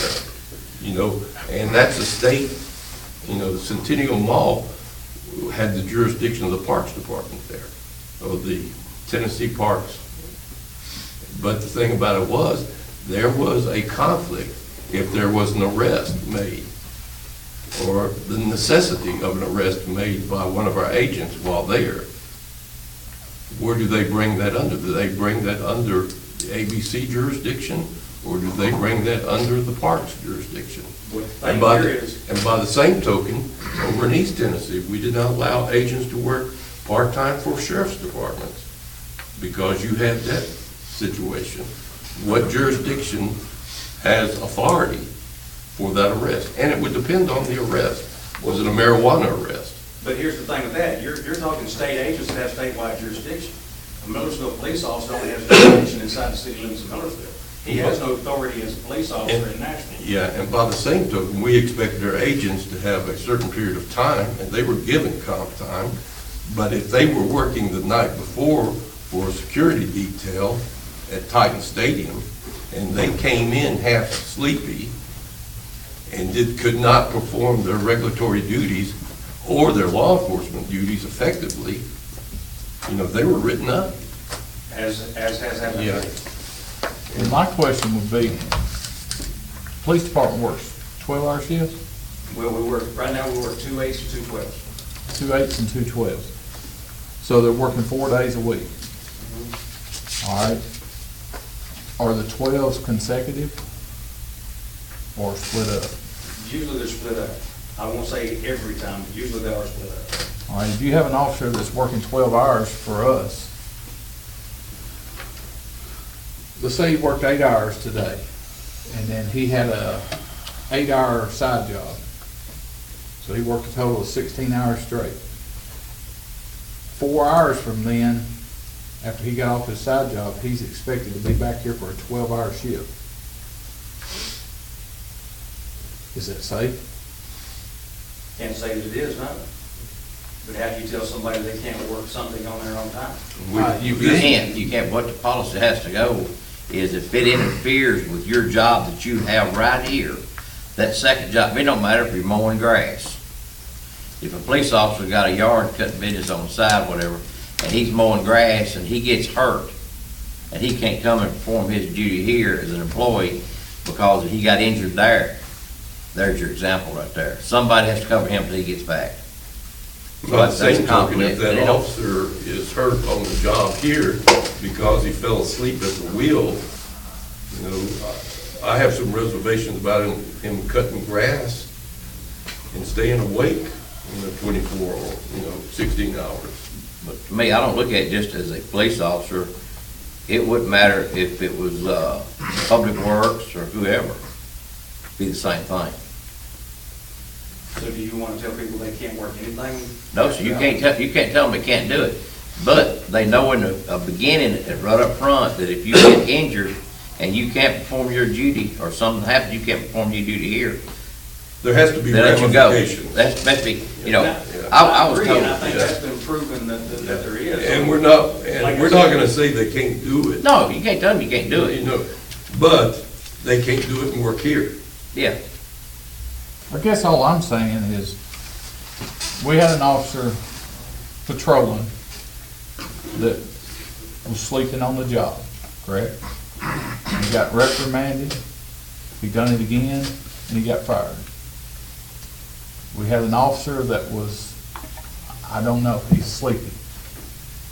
and that's a state, the Centennial Mall had the jurisdiction of the Parks Department there, of the Tennessee Parks. But the thing about it was, there was a conflict if there was an arrest made, or the necessity of an arrest made by one of our agents while there, where do they bring that under? Do they bring that under the ABC jurisdiction, or do they bring that under the Parks jurisdiction? And by the same token, over in East Tennessee, we did not allow agents to work part-time for sheriff's departments because you had that situation. What jurisdiction has authority for that arrest? And it would depend on the arrest. Was it a marijuana arrest? But here's the thing with that, you're talking state agents that have statewide jurisdiction. A Millersville police officer only has jurisdiction inside the city limits of Millersville. He has no authority as a police officer in Nashville. Yeah, and by the same token, we expected our agents to have a certain period of time, and they were given comp time, but if they were working the night before for a security detail at Titan Stadium, and they came in half sleepy and could not perform their regulatory duties or their law enforcement duties effectively, they were written up. As has happened. Yeah. And my question would be, police department works 12-hour shifts? Well, right now we work 2 8s and 2 12s. 2 8s and 2 12s. So they're working 4 days a week. All right. Are the 12s consecutive or split up? Usually they're split up. I won't say every time, but usually they are split up. All right, if you have an officer that's working 12 hours for us, let's say he worked 8 hours today, and then he had a 8-hour side job. So he worked a total of 16 hours straight. 4 hours from then, after he got off his side job, he's expected to be back here for a 12-hour shift. Is that safe? Can't say that it is, no. But how do you tell somebody they can't work something on their own time? You can't, what the policy has to go is if it interferes with your job that you have right here, that second job, it don't matter if you're mowing grass. If a police officer got a yard cutting business on the side, whatever, and he's mowing grass and he gets hurt, and he can't come and perform his duty here as an employee because he got injured there, there's your example right there. Somebody has to cover him till he gets back. By the same token, if They that don't- officer is hurt on the job here because he fell asleep at the wheel, I have some reservations about him cutting grass and staying awake, 24 or, 16 hours. But to me, I don't look at it just as a police officer. It wouldn't matter if it was Public Works or whoever. Be the same thing. So do you want to tell people they can't work anything? No, so you can't tell them they can't do it. But they know in the beginning, right up front, that if you get injured and you can't perform your duty, or something happens, you can't perform your duty here, There has to be they let you go. ramifications. That's be, I was agree, told. and I think that's been proven that there is. And we're not Like I going said- to say they can't do it. No, you can't tell them you can't do it. But they can't do it and work here. Yeah. I guess all I'm saying is, we had an officer patrolling that was sleeping on the job, correct? He got reprimanded, he done it again, and he got fired. We had an officer that was, I don't know, he's sleepy,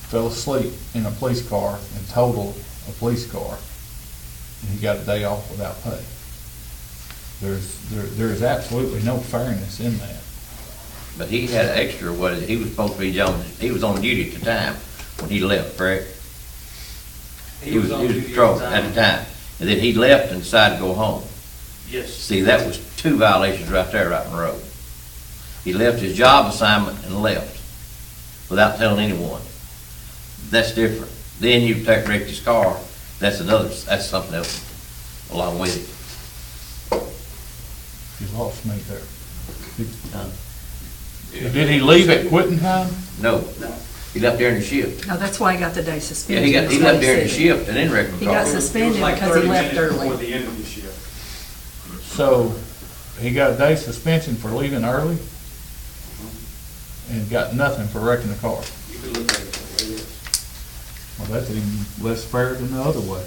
fell asleep in a police car and totaled a police car, and he got a day off without pay. There's absolutely no fairness in that. But he had extra, he was supposed to be he was on duty at the time when he left, correct? He was on duty patrolling at the time. And then he left and decided to go home. Yes. See, that was 2 violations right there, right in a row. He left his job assignment and left without telling anyone. That's different. Then you wrecked his car, that's something else along with it. You lost me there. Did he leave at quitting time? No, he left during the shift. No, that's why he got the day Yeah, suspension. he is what left during the said. shift and then wrecked the He car. got It was suspended like because he 30 left minutes before early. the end of the shift. So, he got a day suspension for leaving early and got nothing for wrecking the car. You could look at it that way, yes. Well, that's even less fair than the other way.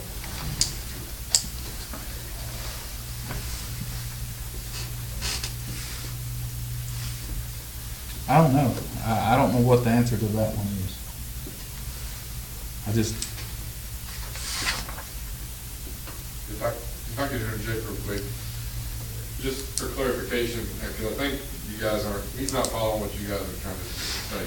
I don't know. I don't know what the answer to that one is. I just, If I could interject real quick, just for clarification, because I think you guys aren't, he's not following what you guys are trying to say.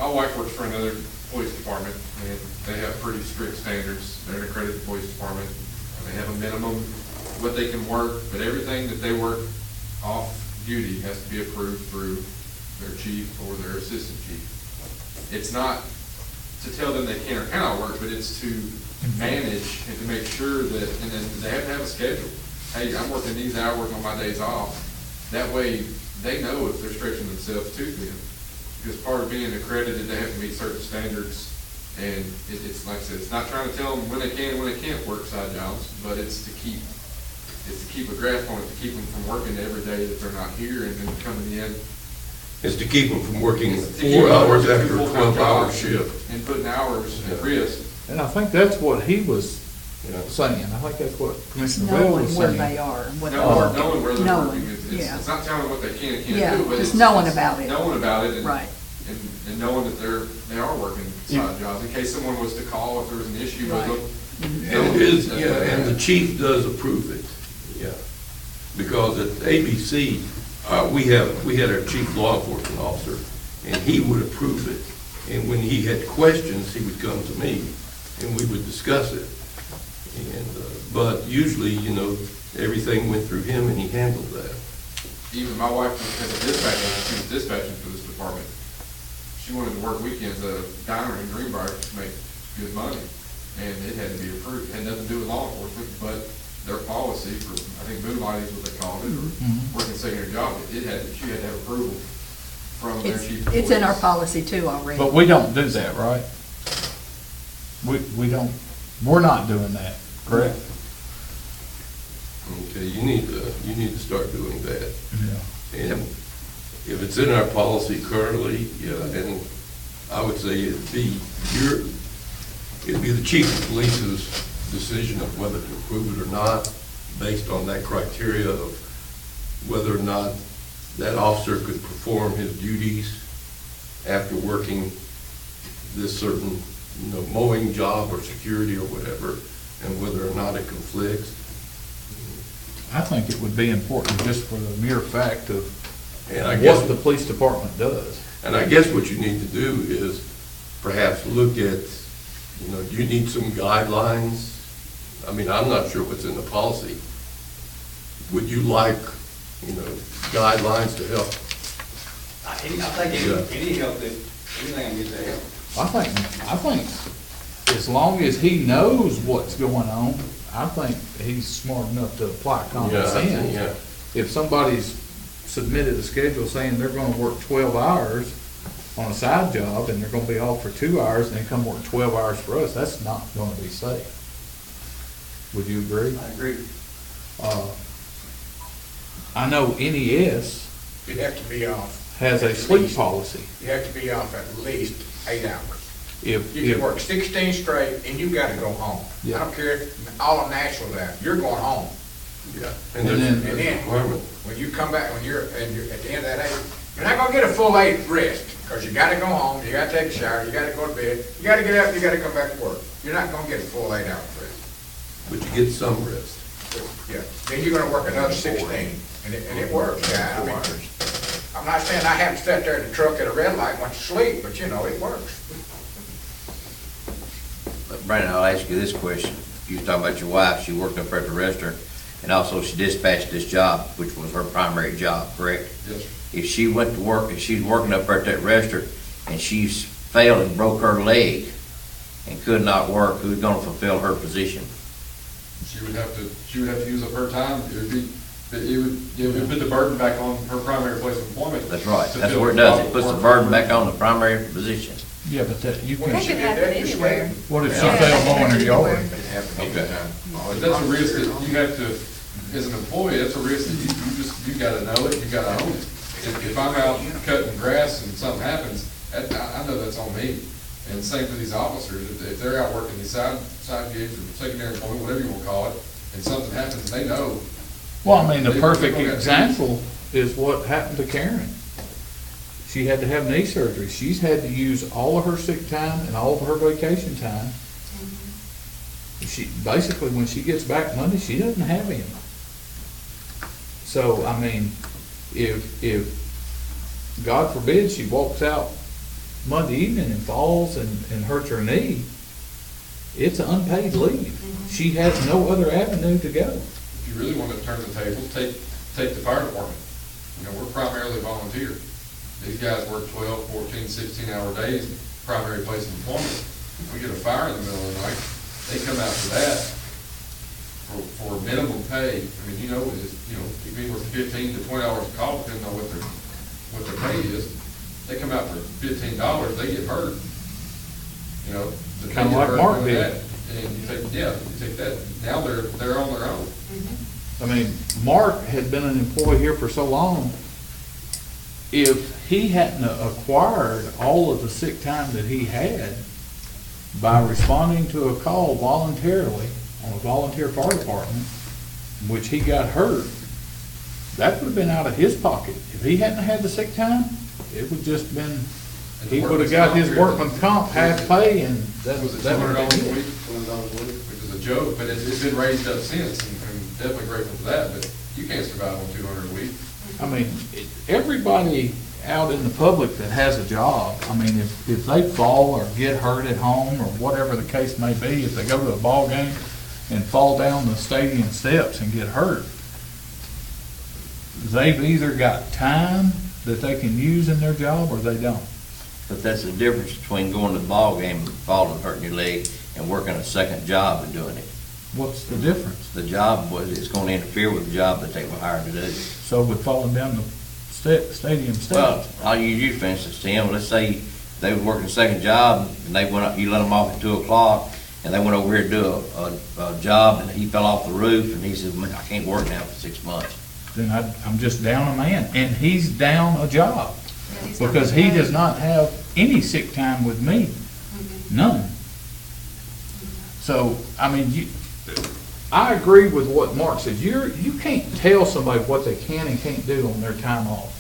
My wife works for another police department, and they have pretty strict standards. They're an accredited police department, and they have a minimum what they can work, but everything that they work off duty has to be approved through their chief or their assistant chief. It's not to tell them they can or cannot work, but it's to manage and to make sure that, and then they have to have a schedule. Hey, I'm working these hours on my days off. That way, they know if they're stretching themselves too thin. Because part of being accredited, they have to meet certain standards. And it's like I said, it's not trying to tell them when they can and when they can't work side jobs, but it's to keep a grasp on it, to keep them from working every day that they're not here and then coming in. It's to keep them from working It's to keep 4 them hours from after a full-time 12-hour jobs shift. and putting hours at risk. and I think that's what he was Yeah. saying. I think that's what Commissioner Bell Knowing was where saying. they are, and what they're Knowing working. where they're Knowing, working. yeah. It's not telling them what they can and Yeah, can't do, but just it's. knowing about it. Knowing about it and. Right. And knowing that they are working side jobs, in case someone was to call if there was an issue with them. And it is, yeah, and the chief does approve it, yeah. Because at ABC, we had our chief law enforcement officer, and he would approve it. And when he had questions, he would come to me, and we would discuss it. And, but usually, you know, everything went through him, and he handled that. Even my wife was a dispatcher, she was dispatching for this department. She wanted to work weekends at a diner in Greenbrier to make good money, and it had to be approved. It had nothing to do with law enforcement, but their policy for, I think moonlighting is what they called it, or working secondary job, she had to have approval from their chief. of It's in our police. policy too already. But we don't do that, right? We don't, we're not doing that, correct? Okay, you need to start doing that. Yeah. And if it's in our policy currently, yeah, and I would say it'd be the chief of police's decision of whether to approve it or not, based on that criteria of whether or not that officer could perform his duties after working this certain, you know, mowing job or security or whatever, and whether or not it conflicts. I think it would be important just for the mere fact of And I guess, what the police department does. and I guess what you need to do is perhaps look at, you know, do you need some guidelines? I mean, I'm not sure what's in the policy. Would you like, you know, guidelines to help? I think any help that, anything I can get to help. I think as long as he knows what's going on, I think he's smart enough to apply common Yeah, I think, sense. yeah. If somebody's submitted a schedule saying they're gonna work 12 hours on a side job and they're gonna be off for 2 hours and then come work 12 hours for us, that's not gonna be safe. Would you agree? I agree. I know NES You have to be off. has a sleep policy. You have to be off at least 8 hours. If, You can work 16 straight and you gotta go home. I Yeah. don't care if all of Nashville's out, you're going home. Yeah. And there's then- And there's a then, requirement. when you come back, when you're at the end of that 8, you're not gonna get a full 8 rest, because you gotta go home, you gotta take a shower, you gotta go to bed, you gotta get up, you gotta come back to work. You're not gonna get a full 8 hours rest. But you get some rest. Yeah, then you're gonna work another 16, and it works, yeah. I mean, I'm not saying I haven't sat there in the truck at a red light and went to sleep, but you know, it works. But Brandon, I'll ask you this question. You was talking about your wife, she worked up there at the restaurant, and also she dispatched this job, which was her primary job, correct? Yes, sir. If she went to work, if she's working up there at that restaurant, and she's failed and broke her leg and could not work, who's gonna fulfill her position? She would have to use up her time. It would put the burden back on her primary place of employment. That's right, to that's fill where it the does, job it puts the work. burden back on the primary position. Yeah, but that, you Well, That can, could happen anywhere. what if she Yeah. failed mowing her yard? It happened Okay. anytime. But that's a risk that you have to, as an employee, that's a risk that you gotta know it, you gotta own it. If I'm out cutting grass and something happens, I know that's on me. And same for these officers, if they're out working these side gigs or secondary employment, whatever you wanna call it, and something happens, they know. Well, I mean, the They- perfect they're gonna- example is what happened to Karen. She had to have knee surgery. She's had to use all of her sick time and all of her vacation time. She, basically, when she gets back Monday, she doesn't have any. So, I mean, if God forbid she walks out Monday evening and falls and hurts her knee, it's unpaid leave. She has no other avenue to go. If you really want to turn the tables, take the fire department. You know, we're primarily volunteer. These guys work 12, 14, 16-hour days, primary place of employment. If we get a fire in the middle of the night, they come out for that for minimum pay. I mean, you know, if we work 15 to 20 hours a call, depending on what their pay is, they come out for $15, they get hurt. You know, the Kinda like Mark did. And you take that. Now they're on their own. I mean, Mark had been an employee here for so long. If he hadn't acquired all of the sick time that he had by responding to a call voluntarily on a volunteer fire department, which he got hurt, that would have been out of his pocket. If he hadn't had the sick time, it would just been, he would have got his workman's comp half pay, and that Was was, it that would $200 have a been week? it. Which is a joke, but it's been raised up since, and definitely grateful for that, but you can't survive on $200 a week. I mean, everybody out in the public that has a job, I mean, if they fall or get hurt at home or whatever the case may be, if they go to a ball game and fall down the stadium steps and get hurt, they've either got time that they can use in their job or they don't. But that's the difference between going to the ball game and falling and hurting your leg and working a second job and doing it. What's the difference? The job it's going to interfere with the job that they were hired to do. So with falling down the stadium Well, steps, I'll use you for instance, Tim. Let's say they was working a second job and they went up, you let them off at 2 o'clock and they went over here to do a job and he fell off the roof and he said, "Man, I can't work now for 6 months." then I'm just down a man, and he's down a job. Yeah, he's not Because he paid. does not have any sick time with me, none. So, I mean, I agree with what Mark said. You can't tell somebody what they can and can't do on their time off.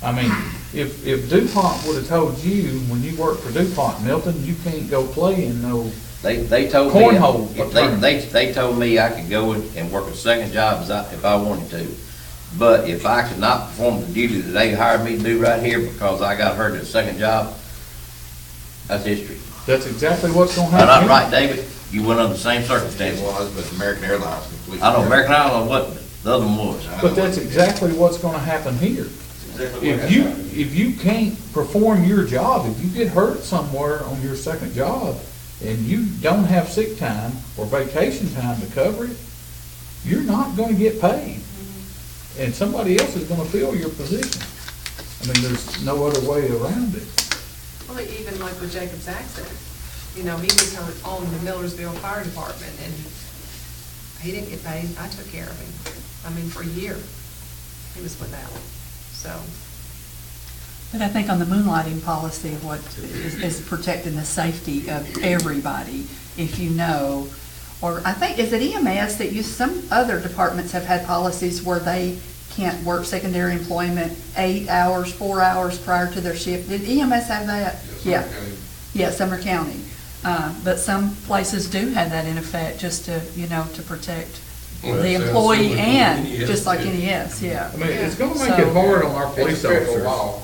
I mean, if DuPont would have told you, when you worked for DuPont, Milton, you can't go play in no, They told me, Cornhole. they told me I could go and work a second job if I wanted to. But if I could not perform the duty that they hired me to do right here because I got hurt at a second job, that's history. that's exactly what's gonna Am I happen. not right, David? You went under the same It circumstances. was, but American Airlines completely. I know American Airlines wasn't, the other one was. But that's exactly what's gonna happen here. If you can't perform your job, if you get hurt somewhere on your second job, and you don't have sick time or vacation time to cover it, you're not gonna get paid. And somebody else is gonna fill your position. I mean, there's no other way around it. Well, even like with Jacob's accident, you know, he was on the Millersville Fire Department, and he didn't get paid. I took care of him. I mean, for a year, he was without, so. But I think on the moonlighting policy, what is protecting the safety of everybody, if you know, or I think, is it EMS that some other departments have had policies where they can't work secondary employment 8 hours, 4 hours prior to their shift? Did EMS have that? Yeah. Yeah, Sumner County. But some places do have that in effect, just to, to protect Well, the that sounds employee similar to and, NES, just like too. NES, yeah. I mean, it's gonna make So- it hard on our It's police a federal officers. law,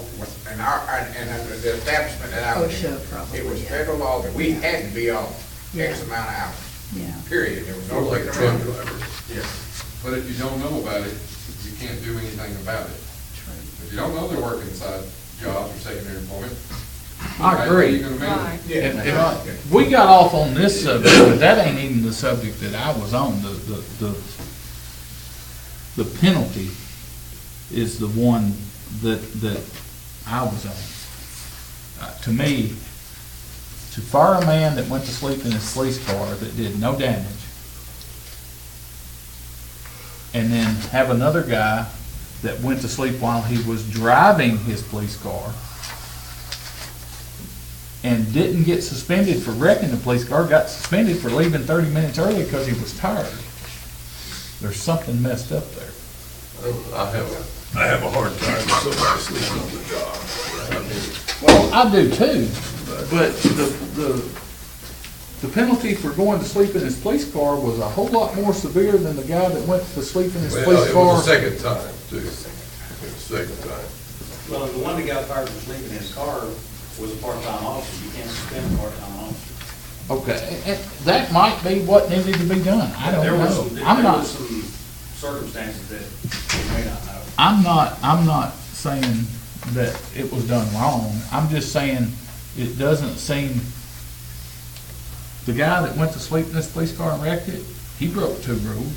and under the establishment that I was in, OSHA probably, it was yeah. federal law that we had to be off X Yeah. amount of hours, Yeah. period. There was no Like getting truck around it. drivers. Yeah. But if you don't know about it, you can't do anything about it. If you don't know they're working inside jobs or secondary employment. I agree. How you gonna manage Right. it? And we got off on this subject, but that ain't even the subject that I was on. The penalty is the one that I was on. To me, to fire a man that went to sleep in his police car that did no damage, and then have another guy that went to sleep while he was driving his police car, and didn't get suspended for wrecking the police car, got suspended for leaving 30 minutes early because he was tired. There's something messed up there. I have I have a hard time with somebody sleeping on the job. I mean, Well, I do too, but the penalty for going to sleep in his police car was a whole lot more severe than the guy that went to sleep in his well, police it car. was the second time, too. It was the second time. Well, the one that got fired for sleeping in his car was a part-time officer. You can't suspend a part-time officer. Okay, and that might be what needed to be done, I don't There were know. some- I'm There were not, some circumstances that you may not know. I'm not saying that it was done wrong, I'm just saying it doesn't seem, the guy that went to sleep in this police car and wrecked it, he broke 2 rules.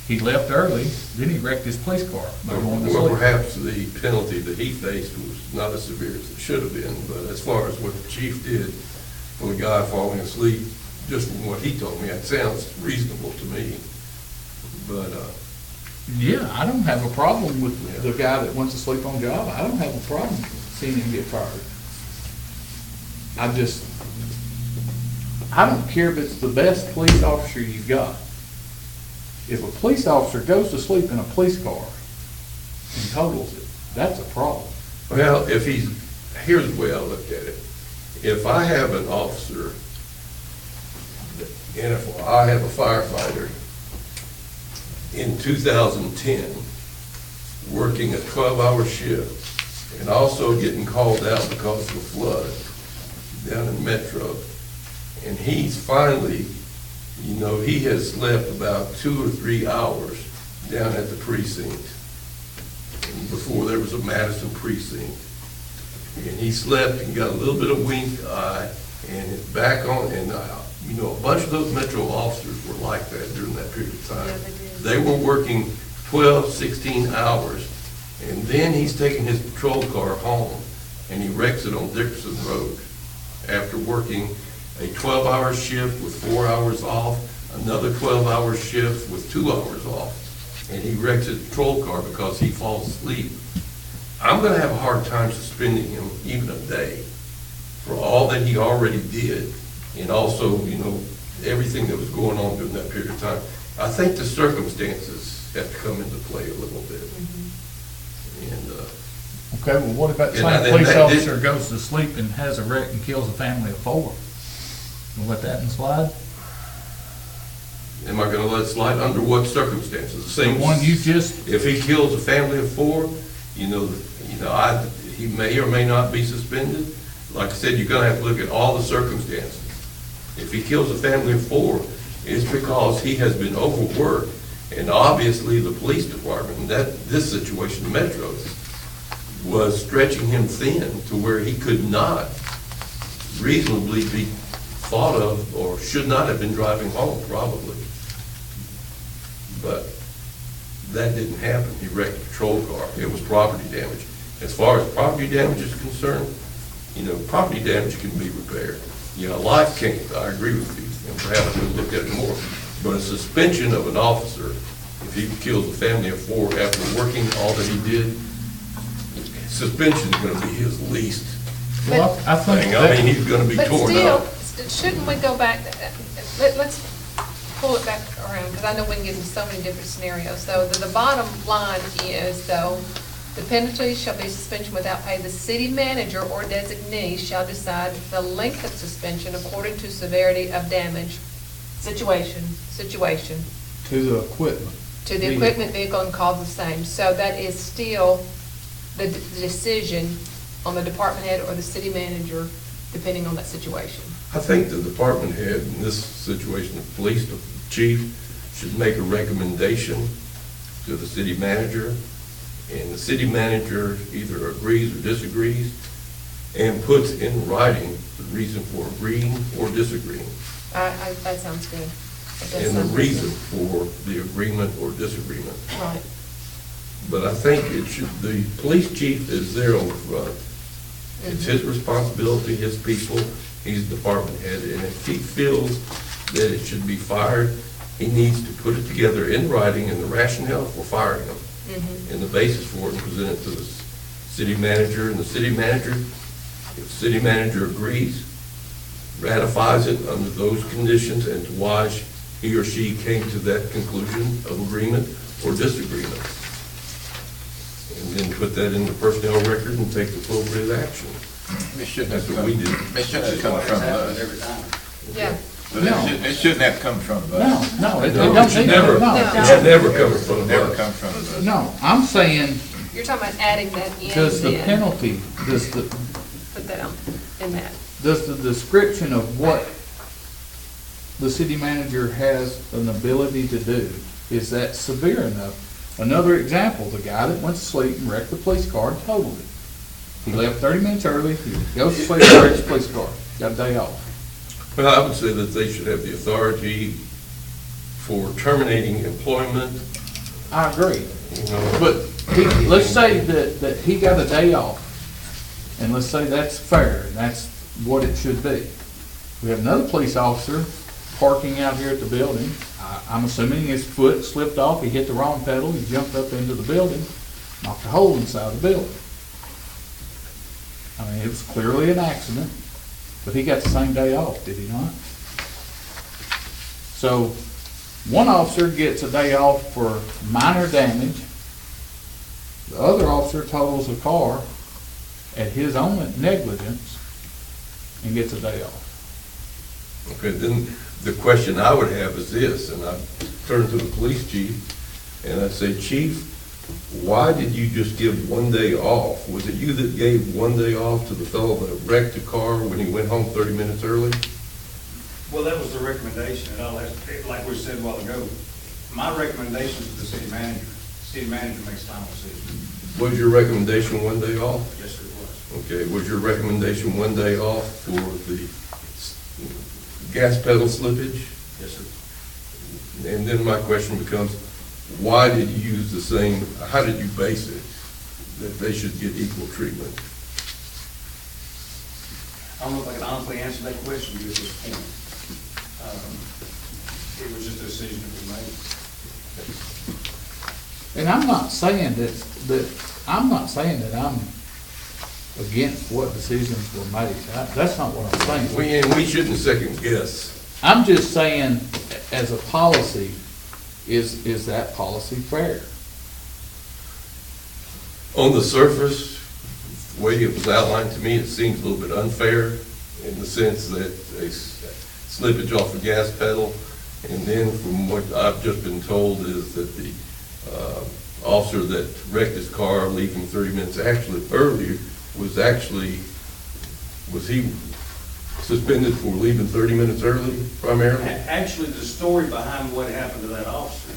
He left early, then he wrecked his police car by going to Well, sleep. perhaps the penalty that he faced was not as severe as it should have been, but as far as what the chief did for the guy falling asleep, just from what he told me, it sounds reasonable to me. But, Yeah, I don't have a problem with the guy that went to sleep on job, I don't have a problem seeing him get fired. I don't care if it's the best police officer you've got. If a police officer goes to sleep in a police car and totals it, that's a problem. well, here's the way I looked at it. If I have an officer, and if I have a firefighter in 2010, working a 12-hour shift, and also getting called out because of a flood down in Metro, and he's finally, he has slept about 2 or 3 hours down at the precinct, before there was a Madison precinct. And he slept and got a little bit of wink eye, and it's back on, and, a bunch of those Metro officers were like that during that period of time. Yeah, they did. They were working 12, 16 hours, and then he's taking his patrol car home, and he wrecks it on Dickerson Road after working a 12-hour shift with 4 hours off, another 12-hour shift with 2 hours off, and he wrecks his patrol car because he falls asleep. I'm gonna have a hard time suspending him even a day for all that he already did, and also, everything that was going on during that period of time. I think the circumstances have to come into play a little bit. And, Okay, well, what if that And I- same and police that did- officer goes to sleep and has a wreck and kills a family of 4? We'll let that one slide? am I gonna let it slide under what circumstances? The The same one you just, If he kills a family of 4, he may or may not be suspended. Like I said, you're gonna have to look at all the circumstances. If he kills a family of 4, it's because he has been overworked, and obviously the police department, this situation, Metro, was stretching him thin to where he could not reasonably be thought of, or should not have been driving home, probably. But that didn't happen. He wrecked a patrol car. It was property damage. As far as property damage is concerned, property damage can be repaired. Life can't, I agree with you, and perhaps we'll look at it more. But a suspension of an officer, if he kills a family of 4 after working all that he did, suspension is gonna be his least well, I think thing. I mean, that, he's gonna be But torn still, up. shouldn't we go back, let's pull it back around, because I know we can get into so many different scenarios. So the bottom line is, though, the penalty shall be suspension without pay. The city manager or designee shall decide the length of suspension according to severity of damage, situation, to the equipment. to the equipment, vehicle, and cause the same. So that is still the decision on the department head or the city manager, depending on that situation. I think the department head in this situation, the police chief, should make a recommendation to the city manager, and the city manager either agrees or disagrees, and puts in writing the reason for agreeing or disagreeing, That sounds good. That does and the sound good. reason for the agreement or disagreement. Right. But I think the police chief is there on the front. It's his responsibility, his people, he's the department head, and if he feels that it should be fired, he needs to put it together in writing and the rationale for firing him, and the basis for it, and present it to the city manager, and the city manager, if the city manager agrees, ratifies it under those conditions, and to why he or she came to that conclusion of agreement or disagreement. And then put that in the personnel record and take the appropriate action. It shouldn't That's have what come, we did. it shouldn't have come That's from happened us. every time. Yeah. But it shouldn't have come from us. No, it No, don't it should need never, to, no. it should never come from Never us. come from us. No, I'm saying, You're talking about adding that in does the then. penalty, Put that on, in that. does the description of what the city manager has an ability to do, is that severe enough? Another example, the guy that went to sleep and wrecked the police car and totaled it. He left 30 minutes early, he goes to sleep and wrecks the police car, got a day off. Well, I would say that they should have the authority for terminating employment, I agree. you know. But let's say that he got a day off, and let's say that's fair, and that's what it should be. We have another police officer parking out here at the building. I'm assuming his foot slipped off, he hit the wrong pedal, he jumped up into the building, knocked a hole inside the building. I mean, it was clearly an accident, but he got the same day off, did he not? So, one officer gets a day off for minor damage. The other officer totals a car at his own negligence and gets a day off. Okay, then the question I would have is this, and I turn to the police chief, and I say, Chief, why did you just give 1 day off? Was it you that gave 1 day off to the fellow that wrecked the car when he went home 30 minutes early? Well, that was the recommendation, and I'll have, like we said a while ago, my recommendation is to the city manager. City manager makes final decision. Was your recommendation 1 day off? Yes, sir, it was. Okay, was your recommendation 1 day off for the gas pedal slippage? Yes, sir. And then my question becomes, why did you use the same, how did you base it, that they should get equal treatment? I don't know if I can honestly answer that question at this point. It was just a decision that we made. And I'm not saying I'm not saying that I'm against what decisions were made. That's not what I'm saying. And we shouldn't second guess. I'm just saying, as a policy, is that policy fair? On the surface, the way it was outlined to me, it seems a little bit unfair in the sense that a slippage off a gas pedal, and then from what I've just been told is that the officer that wrecked his car leaving 30 minutes earlier was he suspended for leaving 30 minutes early primarily? Actually, the story behind what happened to that officer,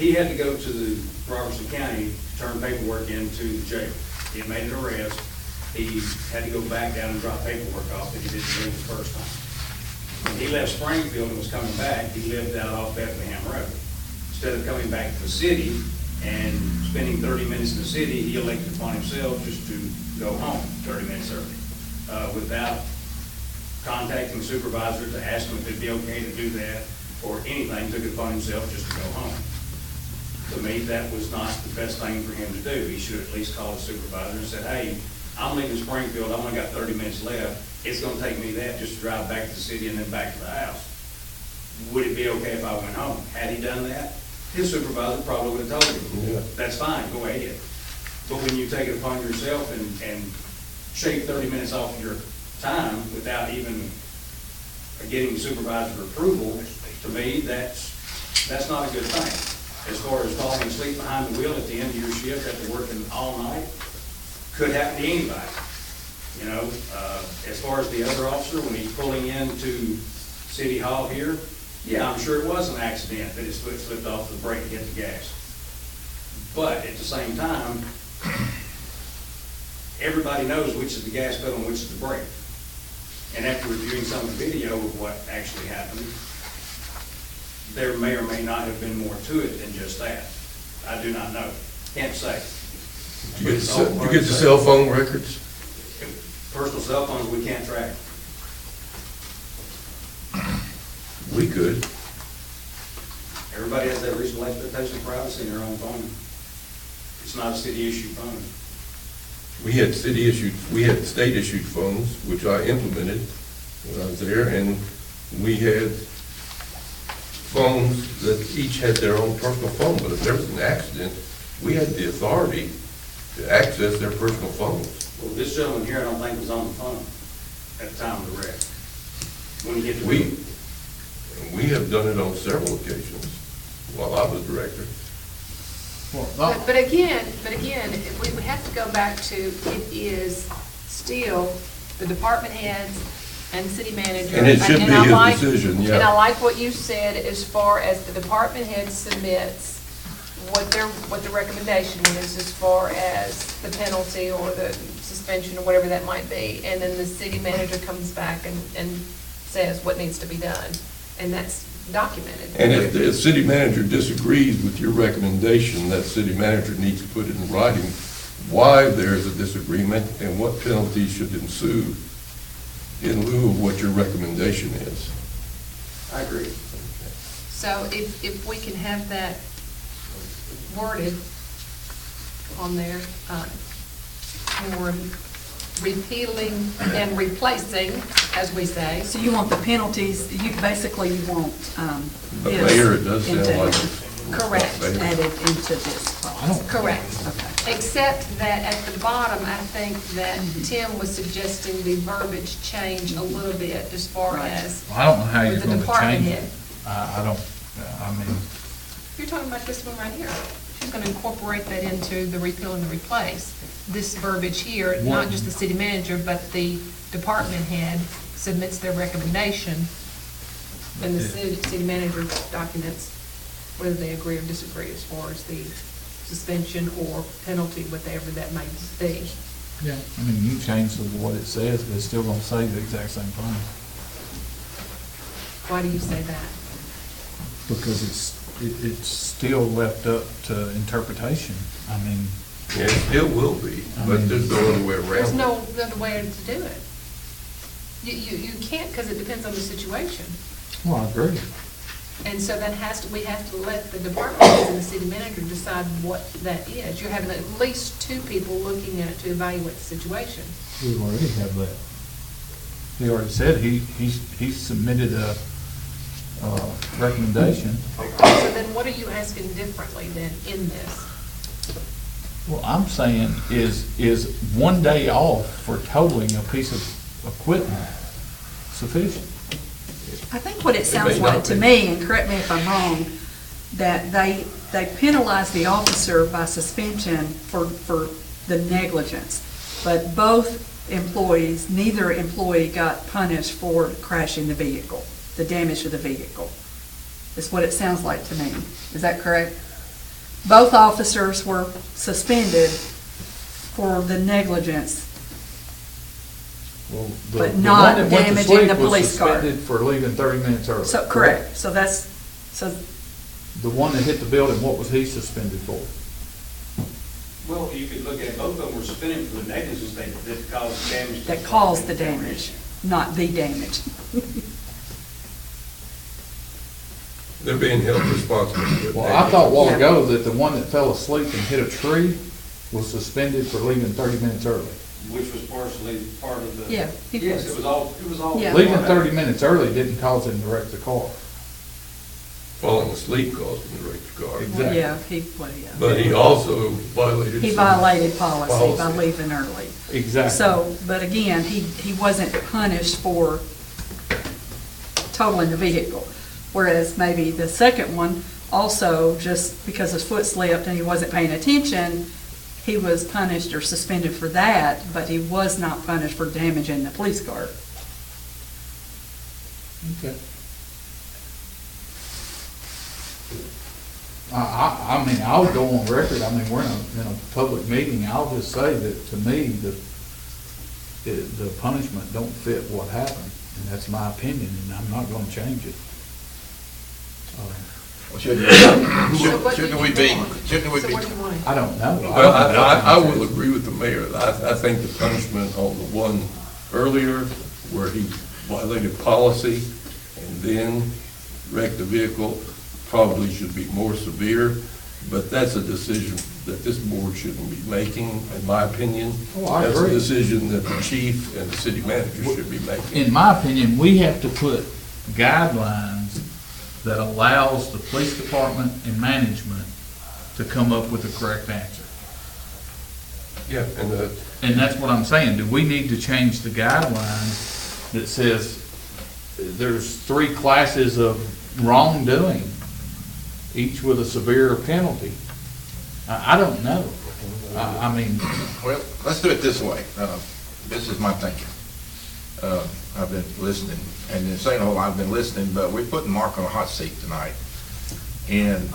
he had to go to the Robertson County to turn paperwork into the jail. He had made an arrest. He had to go back down and drop paperwork off that he didn't do the first time. When he left Springfield and was coming back, he lived out off Bethlehem Road. Instead of coming back to the city and spending 30 minutes in the city, he elected upon himself just to go home 30 minutes early, without contacting the supervisor to ask him if it'd be okay to do that or anything, took it upon himself just to go home. To me, that was not the best thing for him to do. He should at least call the supervisor and said, hey, I'm leaving Springfield, I've only got 30 minutes left. It's gonna take me that just to drive back to the city and then back to the house. Would it be okay if I went home? Had he done that, his supervisor probably would have told him, Yeah. that's fine, go ahead. But when you take it upon yourself and shave 30 minutes off your time without even getting supervisor approval, to me, that's not a good thing. As far as falling asleep behind the wheel at the end of your shift after working all night, could happen to anybody. You know, as far as the other officer, when he's pulling into City Hall here, yeah, I'm sure it was an accident that his foot slipped off the brake and hit the gas. But at the same time, everybody knows which is the gas pedal and which is the brake. And after reviewing some of the video of what actually happened, there may or may not have been more to it than just that. I do not know. Can't say. Did you get the cell phone records? Personal cell phones, we can't track. We could. Everybody has that reasonable expectation of privacy in their own phone. It's not a city-issued phone. We had state-issued phones, which I implemented when I was there, and we had phones that each had their own personal phone, but if there was an accident, we had the authority to access their personal phones. Well, this gentleman here, I don't think was on the phone at the time of the wreck. When you get to. We have done it on several occasions while I was director. But again, we have to go back to, it is still the department heads and city manager. And it should be I his like- decision, yeah. And I like what you said as far as the department head submits what the recommendation is as far as the penalty or the suspension or whatever that might be. And then the city manager comes back and says what needs to be done. And that's documented. And if the city manager disagrees with your recommendation, that city manager needs to put it in writing why there's a disagreement and what penalties should ensue in lieu of what your recommendation is. I agree. So if we can have that worded on there, for repealing and replacing, as we say. So you want the penalties, you want, But this Mayor, it does sound into- like it's. Correct. Mayor. added into this policy. Correct. Okay. Except that at the bottom, I think that Tim was suggesting the verbiage change a little bit as far Right. as I don't know how you're with the gonna department change head. it. I don't, I mean, You're talking about this one right here. She's going to incorporate that into the repeal and the replace. This verbiage here, not just the city manager, but the department head submits their recommendation, and the city manager documents whether they agree or disagree as far as the suspension or penalty, whatever that may be. yeah, I mean, you change what it says, but it's still gonna say the exact same thing. Why do you say that? Because it's still left up to interpretation. I mean, Yeah, it will be, but there's no other way around it. There's no other way to do it. You can't, because it depends on the situation. well, I agree. And so that we have to let the department heads and the city manager decide what that is. You're having at least two people looking at it to evaluate the situation. We already have that. He already said he submitted a recommendation. So then what are you asking differently then in this? Well, I'm saying is 1 day off for totaling a piece of equipment sufficient? I think what it sounds may like not to be. me, and correct me if I'm wrong, that they penalize the officer by suspension for the negligence. But both employees, neither employee got punished for crashing the vehicle, the damage to the vehicle. Is what it sounds like to me. Is that correct? Both officers were suspended for the negligence. Well, But the not one that went to damaging sleep the was police car. suspended for leaving 30 minutes early. So, correct. So The one that hit the building, what was he suspended for? Well, you could look at, both of them were suspended for the negligence that caused damage. that caused the damage, not the damage. They're being held responsible. for Well, I thought a while Yeah. ago that the one that fell asleep and hit a tree was suspended for leaving 30 minutes early. Which was partially part of the. Yeah, he Yes, was. it was all. Yeah. Leaving 30 minutes early didn't cause him to wreck the car. Falling asleep caused him to wreck the car. Exactly. Yeah, But he also violated. He some violated policy by policy. leaving early. Exactly. So, but again, he wasn't punished for totaling the vehicle. Whereas maybe the second one, also just because his foot slipped and he wasn't paying attention, he was punished or suspended for that, but he was not punished for damaging the police car. Okay. I mean, I'll go on record, I mean, we're in a public meeting, I'll just say that to me, the punishment don't fit what happened, and that's my opinion, and I'm not gonna change it. Shouldn't So we what be, do you want? shouldn't we So be? what do you want? I don't know. Well, I will agree with the mayor. I think the punishment on the one earlier where he violated policy and then wrecked the vehicle probably should be more severe, but that's a decision that this board shouldn't be making, in my opinion. Oh, I That's a agree. decision that the chief and the city manager should be making. In my opinion, we have to put guidelines that allows the police department and management to come up with the correct answer. Yeah, And that's what I'm saying, do we need to change the guidelines that says there's 3 classes of wrongdoing, each with a severe penalty? I don't know. I mean, Well, let's do it this way. This is my thinking. I've been listening, and in saying a whole lot, I've been listening, but we're putting Mark on a hot seat tonight. And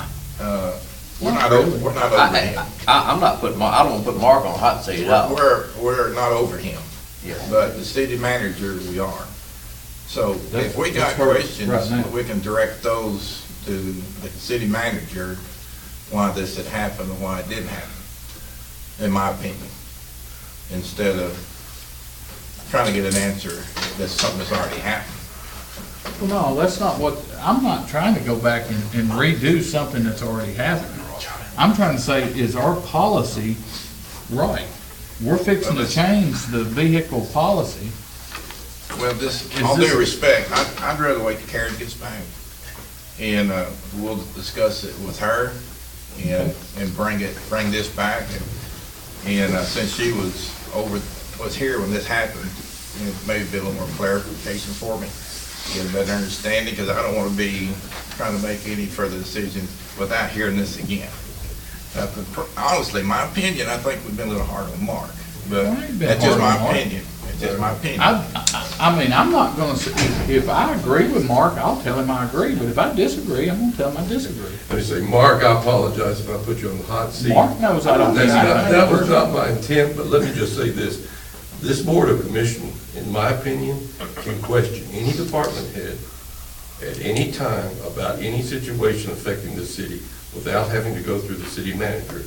we're not over him. I'm not putting, I don't want to put Mark on a hot seat at all. We're not over him, Yeah. but the city manager, we are. So if we got That's her questions, right now. we can direct those to the city manager, why this had happened and why it didn't happen, in my opinion, instead of trying to get an answer that's something that's already happened. well, no, that's not what, I'm not trying to go back and redo something that's already happened. I'm trying to say, is our policy right? We're fixing to change the vehicle policy. Well, this, Is all this- due respect, I'd rather wait till Karen gets back. And, we'll discuss it with her and bring this back. And, since she was here when this happened, maybe be a little more clarification for me, get a better understanding, because I don't want to be trying to make any further decisions without hearing this again. Honestly, my opinion, I think we've been a little hard on Mark, but I ain't been that's just hard my on Mark. opinion. It's just my opinion. I mean, I'm not gonna say, if I agree with Mark, I'll tell him I agree, but if I disagree, I'm gonna tell him I disagree. let me say, Mark, I apologize if I put you on the hot seat. Mark knows I don't think That was not my intent, but let me just say this. This Board of Commission, in my opinion, can question any department head at any time about any situation affecting the city without having to go through the city manager.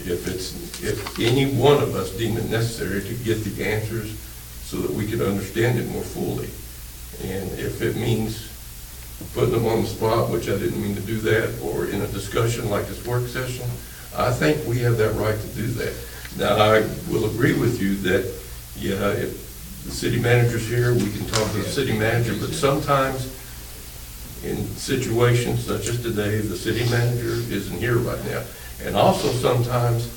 If any one of us deem it necessary to get the answers so that we can understand it more fully. And if it means putting them on the spot, which I didn't mean to do that, or in a discussion like this work session, I think we have that right to do that. Now, I will agree with you that, yeah, if the city manager's here, we can talk to the city manager, but sometimes in situations such as today, the city manager isn't here right now. And also sometimes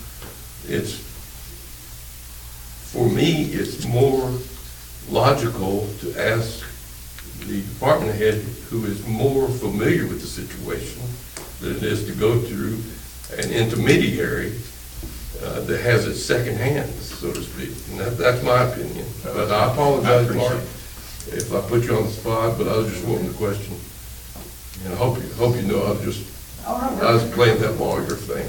for me, it's more logical to ask the department head who is more familiar with the situation than it is to go through an intermediary that has it secondhand, so to speak. And that's my opinion. But I apologize, Mark, if I put you on the spot, but I was just wanting to question. And I hope you know I was playing that lawyer thing.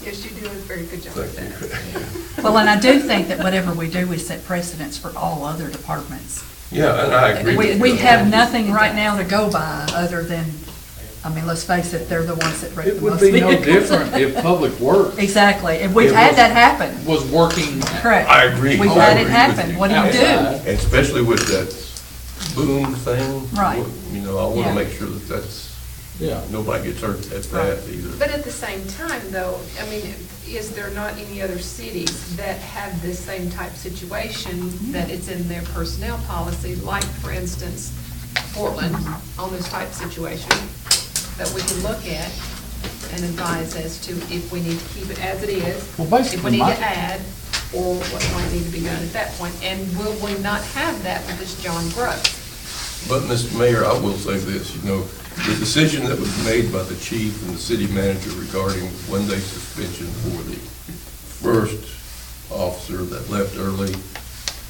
Yes, you do a very good job with Thank that. you. Well, and I do think that whatever we do, we set precedents for all other departments. Yeah, and I agree with you. We have nothing right now to go by other than, I mean, let's face it, they're the ones that wreck It the would most be no vehicles. different if Public Works Exactly, and we've It had was- that happen. was working Correct. I agree. We've I had it agree with happen. you. What do you do? outside. Especially with that boom thing. Right. You know, I want Yeah. to make sure that Yeah. nobody gets hurt at that either. But at the same time, though, I mean, is there not any other cities that have this same type situation, that it's in their personnel policy, like, for instance, Portland, on this type situation, that we can look at and advise as to if we need to keep it as it is, Well, if we basically, need my- to add, or what might need to be done at that point, and will we not have that with this John Gross? But, Mr. Mayor, I will say this, you know, the decision that was made by the chief and the city manager regarding one-day suspension for the first officer that left early,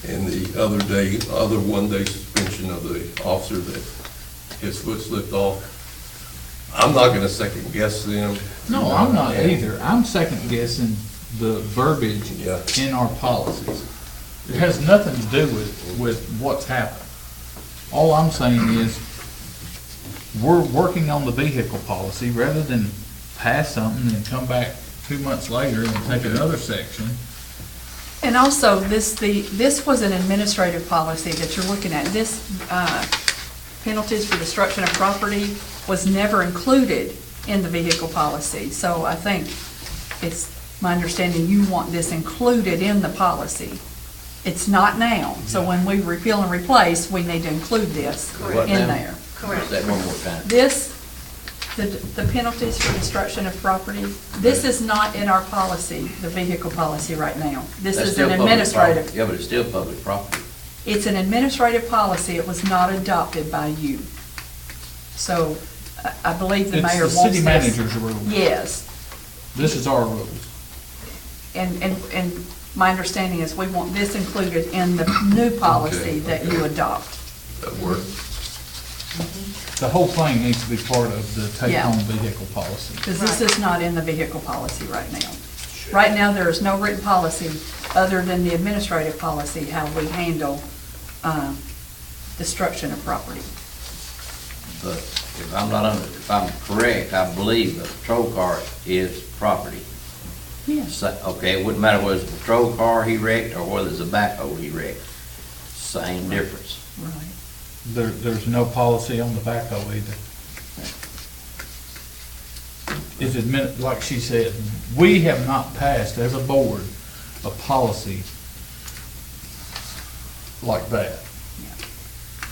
and the other one-day suspension of the officer that his foot slipped off, I'm not gonna second guess them. No, I'm not either. I'm second guessing the verbiage Yeah. in our policies. It has nothing to do with what's happened. All I'm saying is, we're working on the vehicle policy rather than pass something and come back 2 months later and take another section. And also, this was an administrative policy that you're looking at. This penalties for destruction of property was never included in the vehicle policy. So I think it's my understanding you want this included in the policy. It's not now. So when we repeal and replace, we need to include this What in now? there. Correct. Say that one more time. This The penalties for destruction of property, this is not in our policy, the vehicle policy right now. This That's is still an public administrative. property. Yeah, but it's still public property. It's an administrative policy, it was not adopted by you. So I believe the It's mayor the wants city this. manager's rules. Yes, This is our rules. and my understanding is we want this included in the new policy that you adopt. That work? The whole thing needs to be part of the Yeah. take-home vehicle policy. Because this is not in the vehicle policy right now. Right now, there is no written policy other than the administrative policy, how we handle destruction of property. But if I'm correct, I believe a patrol car is property. Yes. So, okay, it wouldn't matter whether it's a patrol car he wrecked or whether it's a backhoe he wrecked. Same difference. Right. There's no policy on the backhoe either. It's like she said, we have not passed as a board a policy like that.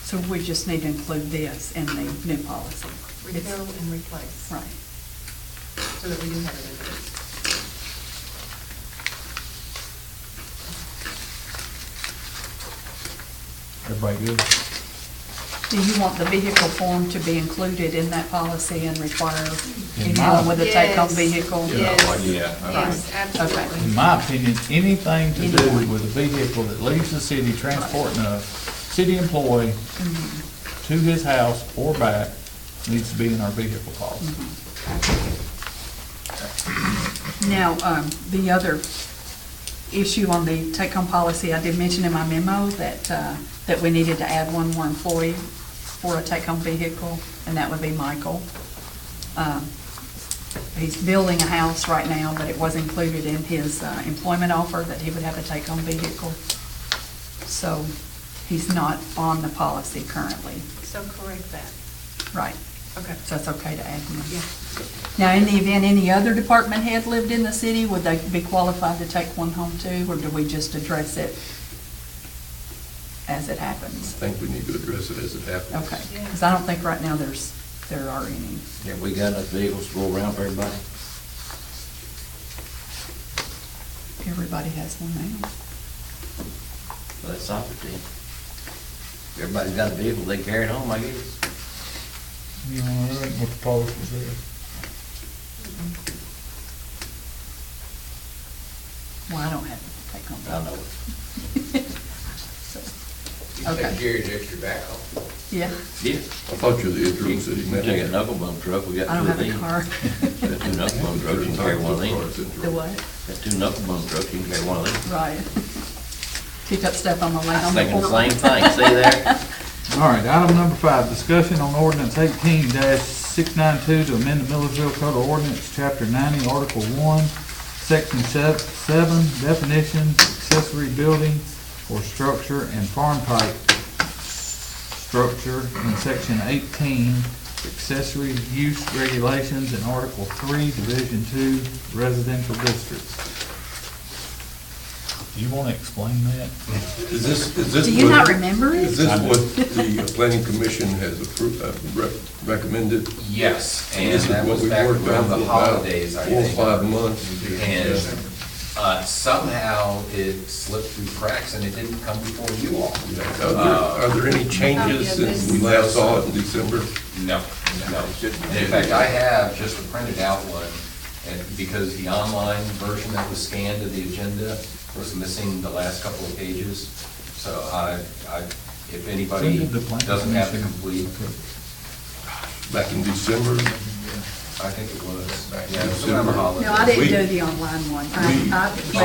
So we just need to include this in the new policy. Refill and replace, Right. so that we do have it in place. Everybody good? Do you want the vehicle form to be included in that policy and require In anyone my- with a take-home Yes. vehicle? Yes, Yeah. yes, absolutely. In my opinion, anything to do Anyone. with a vehicle that leaves the city transporting a city employee to his house or back needs to be in our vehicle policy. Now, the other issue on the take-home policy, I did mention in my memo that we needed to add one more employee for a take-home vehicle, and that would be Michael. He's building a house right now, but it was included in his employment offer that he would have a take-home vehicle. So he's not on the policy currently. So correct that. Right. Okay. So it's okay to add him. Yeah. Now, in the event any other department head lived in the city, would they be qualified to take one home too, or do we just address it as it I happens? think we need to address it as it happens. Okay, because I don't think right now there are any. Yeah, we got enough vehicles to go around for everybody. Everybody has one now. Well, that's soccer team. Everybody's got a vehicle, they carry it home, I guess. You know, that ain't what the policy says. Well, I don't have to take home. I know it. So, okay. Gary's extra backhoe. Yeah, Yeah. I thought you were the interim city You take a manager. knuckle bump truck, we got I don't two of have a them. car. Got two knuckle bump trucks, you can carry one of them. The what? Got two knuckle bump trucks, you can carry one of them. Right. Pick up stuff on the way I was home. thinking the before- same thing, see there? All right, item number 5, discussion on ordinance 18-692 to amend the Millersville Code of Ordinance, Chapter 90, Article 1, Section 7, definitions, accessory building or structure and farm type structure, and Section 18, accessory use regulations, and Article 3, Division 2, residential districts. Do you want to explain that? Is this? Do you what- not remember it? Is this what the planning commission has approved, recommended? Yes, And and this is that what was we back worked on around for the about holidays, I 4 or think. 5 months. And somehow it slipped through cracks and it didn't come before you all. Are there any changes since we last saw it in December? No, no. In fact, I have just a printed out one, and because the online version that was scanned to the agenda was missing the last couple of pages. So if anybody When did the planning doesn't have the commission- complete, Back in December? I think it was, yeah, it was around the holidays. No, I didn't We- do the online one. I made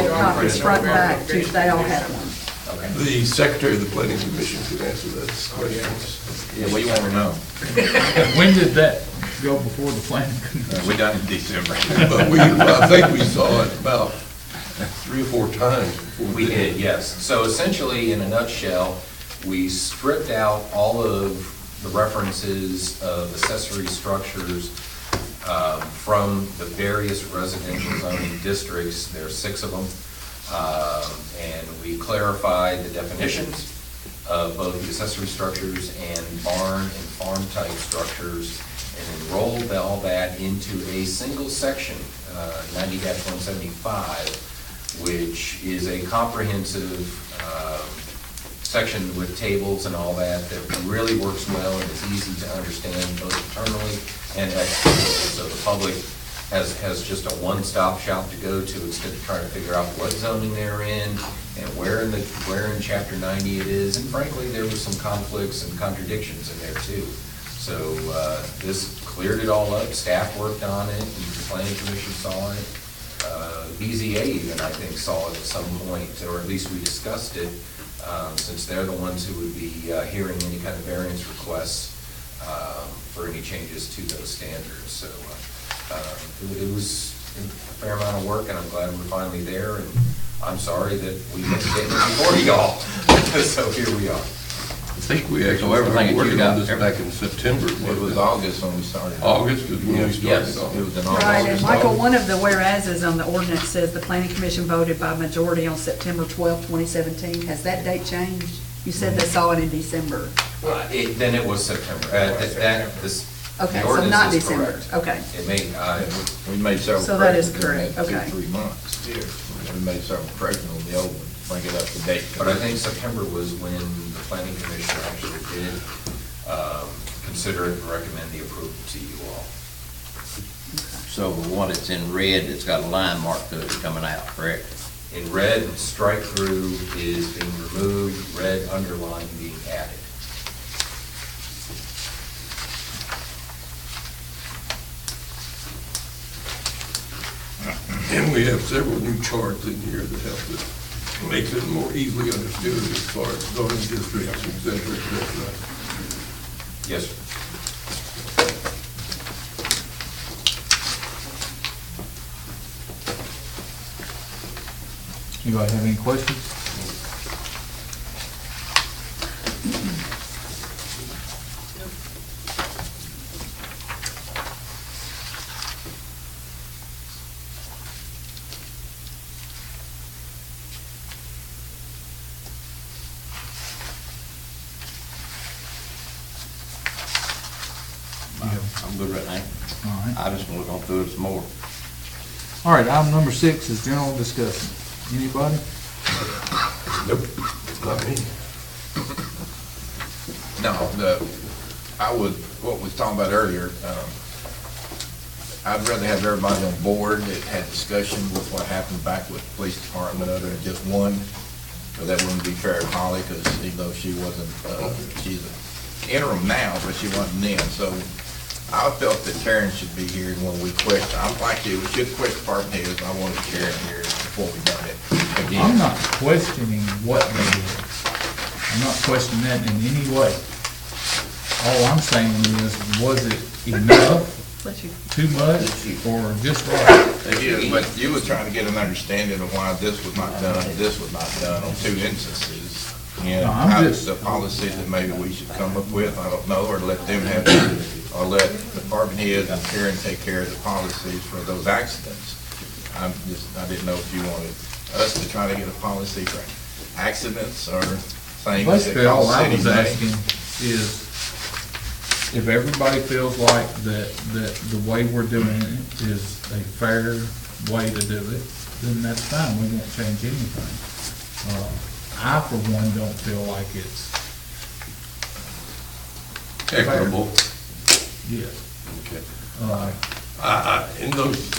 copies front and back, too. They all had one. Okay. The secretary of the planning commission could answer that question. Yeah, what do you want to know? When did that go before the planning commission? We done in December. But I think we saw it about 3 or 4 times before. We then. did, yes. So essentially, in a nutshell, we stripped out all of the references of accessory structures from the various residential zoning districts. There are 6 of them. And we clarified the definitions of both the accessory structures and barn and farm type structures, and enrolled all that into a single section, 90-175, which is a comprehensive section with tables and all that really works well and is easy to understand both internally and externally. So the public has just a one-stop shop to go to instead of trying to figure out what zoning they're in and where in Chapter 90 it is. And frankly, there were some conflicts and contradictions in there too. So this cleared it all up. Staff worked on it, and the planning commission saw it. BZA even, I think, saw it at some point, or at least we discussed it, since they're the ones who would be hearing any kind of variance requests for any changes to those standards. So it was a fair amount of work, and I'm glad we're finally there, and I'm sorry that we didn't get it before y'all. So here we are. I think we actually So everything started that you working got- on this back in September. It was August when we started. August is when we started Yes. off. It was in August. Right, and Michael, one of the whereases on the ordinance says the planning commission voted by majority on September 12, 2017. Has that date changed? You said they saw it in December. Then it was September. The Okay, so ordinance not is December. correct. Okay. It may, We made several. So that is corrections in correct, okay. 2-3 months. We made several corrections on the old one, bring it up to date. but I think September was when the planning commission actually did consider it and recommend the approval to you all. So the one that's in red, it's got a line mark to it coming out, correct? In red, strike through is being removed, red underline being added. And we have several new charts in here that help us, makes it more easily understood as far as zoning districts, et cetera, et cetera. Yes, sir. Anybody have any questions? I'm good right now. All right. I just want to go through it some more. All right, item number 6 is general discussion. Anybody? Nope, not me. No, what we was talking about earlier, I'd rather have everybody on board that had discussion with what happened back with the police department other than just one, because that wouldn't be fair to Holly, because even though she wasn't, she's an interim now, but she wasn't then, so I felt that Karen should be here when we question. I'm like you, we should question department heads. I wanted Karen here before we done it again. I'm not questioning what they did. I'm not questioning that in any way. All I'm saying is, was it enough, Bless you. too much, or just right? It is, but you was trying to get an understanding of why this was not done, this was not done on 2 instances. And No, I'm how just- the policy that maybe we should come up with, I don't know, or let them have, or let the department heads and Karen take care of the policies for those accidents. I didn't know if you wanted us to try to get a policy for accidents or things that Basically, all cost I city was money. asking is, if everybody feels like that the way we're doing it is a fair way to do it, then that's fine, we won't change anything. I, for one, don't feel like it's, Equitable. yes. Okay. In those,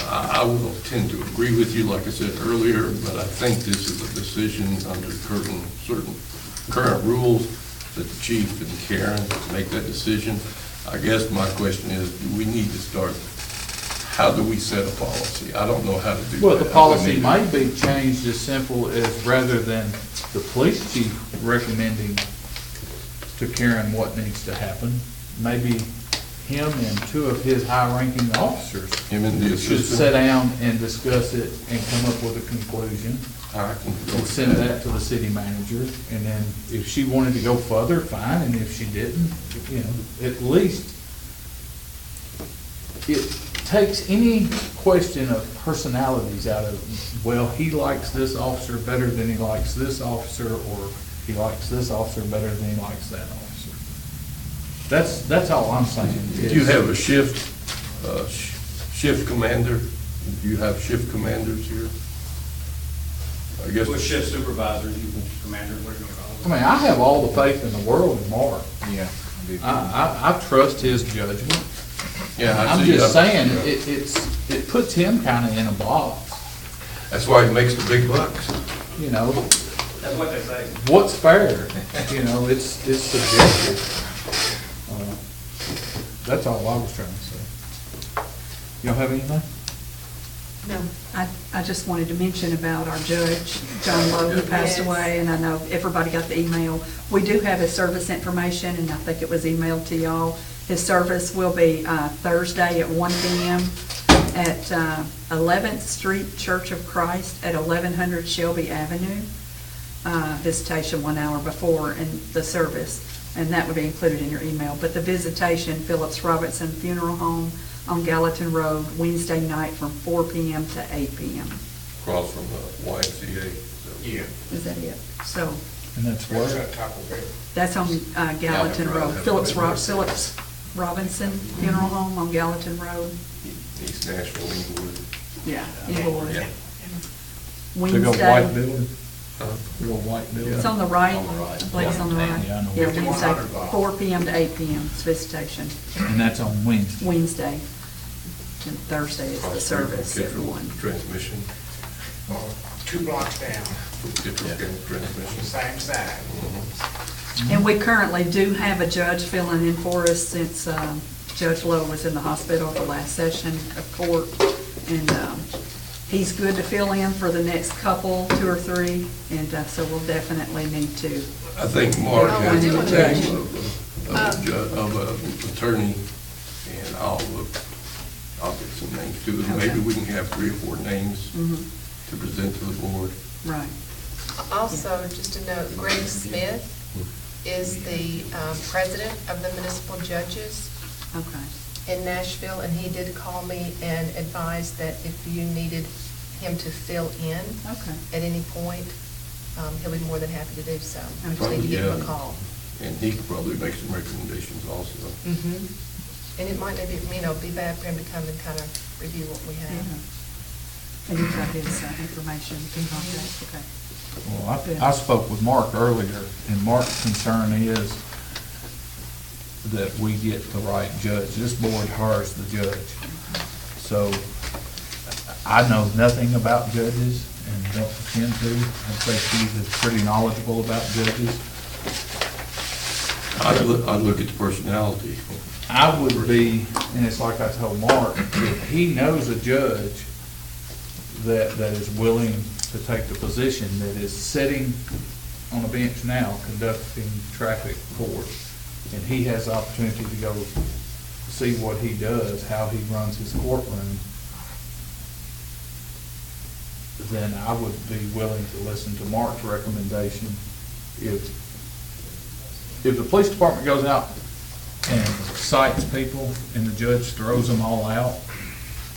I will tend to agree with you, like I said earlier, but I think this is a decision under certain current rules that the chief and Karen make that decision. I guess my question is, do we need to start, how do we set a policy? I don't know how to do that. Well, the I policy need- might be changed as simple as, rather than the police chief recommending to Karen what needs to happen, maybe him and 2 of his high-ranking officers Him and the should assistant. sit down and discuss it and come up with a conclusion, I can go and with send that to the city manager, and then if she wanted to go further, fine, and if she didn't, you know, at least it takes any question of personalities out of it. Well, he likes this officer better than he likes this officer, or he likes this officer better than he likes that officer. That's all I'm saying. Do you have a shift commander? Do you have shift commanders here? I guess. With shift supervisors, you can, commander, what do you call I mean, I have all the faith in the world in Mark. Yeah. I trust his judgment. Yeah, I I'm see. just saying, it puts him kind of in a box, That's why he makes the big bucks. you know? That's what they say. What's fair? You know, it's subjective. That's all I was trying to say. You don't have anything? No, I just wanted to mention about our judge, John Lowe, who passed Yes. away, and I know everybody got the email. We do have his service information, and I think it was emailed to y'all. His service will be Thursday at 1 p.m. at 11th Street Church of Christ at 1100 Shelby Avenue. Visitation 1 hour before and the service, and that would be included in your email. But the visitation, Phillips Robinson Funeral Home on Gallatin Road, Wednesday night from 4 p.m. to 8 p.m. Across from the YMCA. So. Yeah. Is that it? So And that's Where's where? that Taco Bell? that's on Gallatin Road. Phillips Robinson Funeral Home on Gallatin Road. East Nashville, Inglewood. Yeah. Inglewood. Yeah. Big old white Wednesday. building? Big old white building? It's on the right. On the right. I believe it's on the right. Yeah, I know. Yeah, Wednesday, 5100 block. 4 p.m. to 8 p.m. is visitation. And that's on Wednesday? Wednesday. And Thursday is the service at Kittrell 1. Transmission, 2 blocks down, Kittrell Transmission. same side. And we currently do have a judge filling in for us since Judge Lowe was in the hospital at the last session of court. And he's good to fill in for the next couple, 2 or 3, and so we'll definitely need to. I think Mark Oh, I has do the want to name mention- of an attorney, and I'll get some names too. And maybe Okay. we can have 3 or 4 names Mhm. to present to the board. Right. Also, just to note, Greg Smith is the president of the municipal judges Okay. in Nashville, and he did call me and advised that if you needed him to fill in Okay. at any point, he'll be more than happy to do so. You just need to Probably, give him yeah. a call. And he could probably make some recommendations also. Mhm. And it might not be, be bad for him to come and kind of review what we Yeah. have. And you've got his information, things like that, okay. Well, I spoke with Mark earlier, and Mark's concern is that we get the right judge. This board hires the judge. So I know nothing about judges and don't pretend to. I'd say Steve is pretty knowledgeable about judges. I'd look at the personality. I would be, and it's like I told Mark, if he knows a judge that is willing to take the position, that is sitting on a bench now conducting traffic court, and he has the opportunity to go see what he does, how he runs his courtroom, then I would be willing to listen to Mark's recommendation. If the police department goes out and cites people and the judge throws them all out,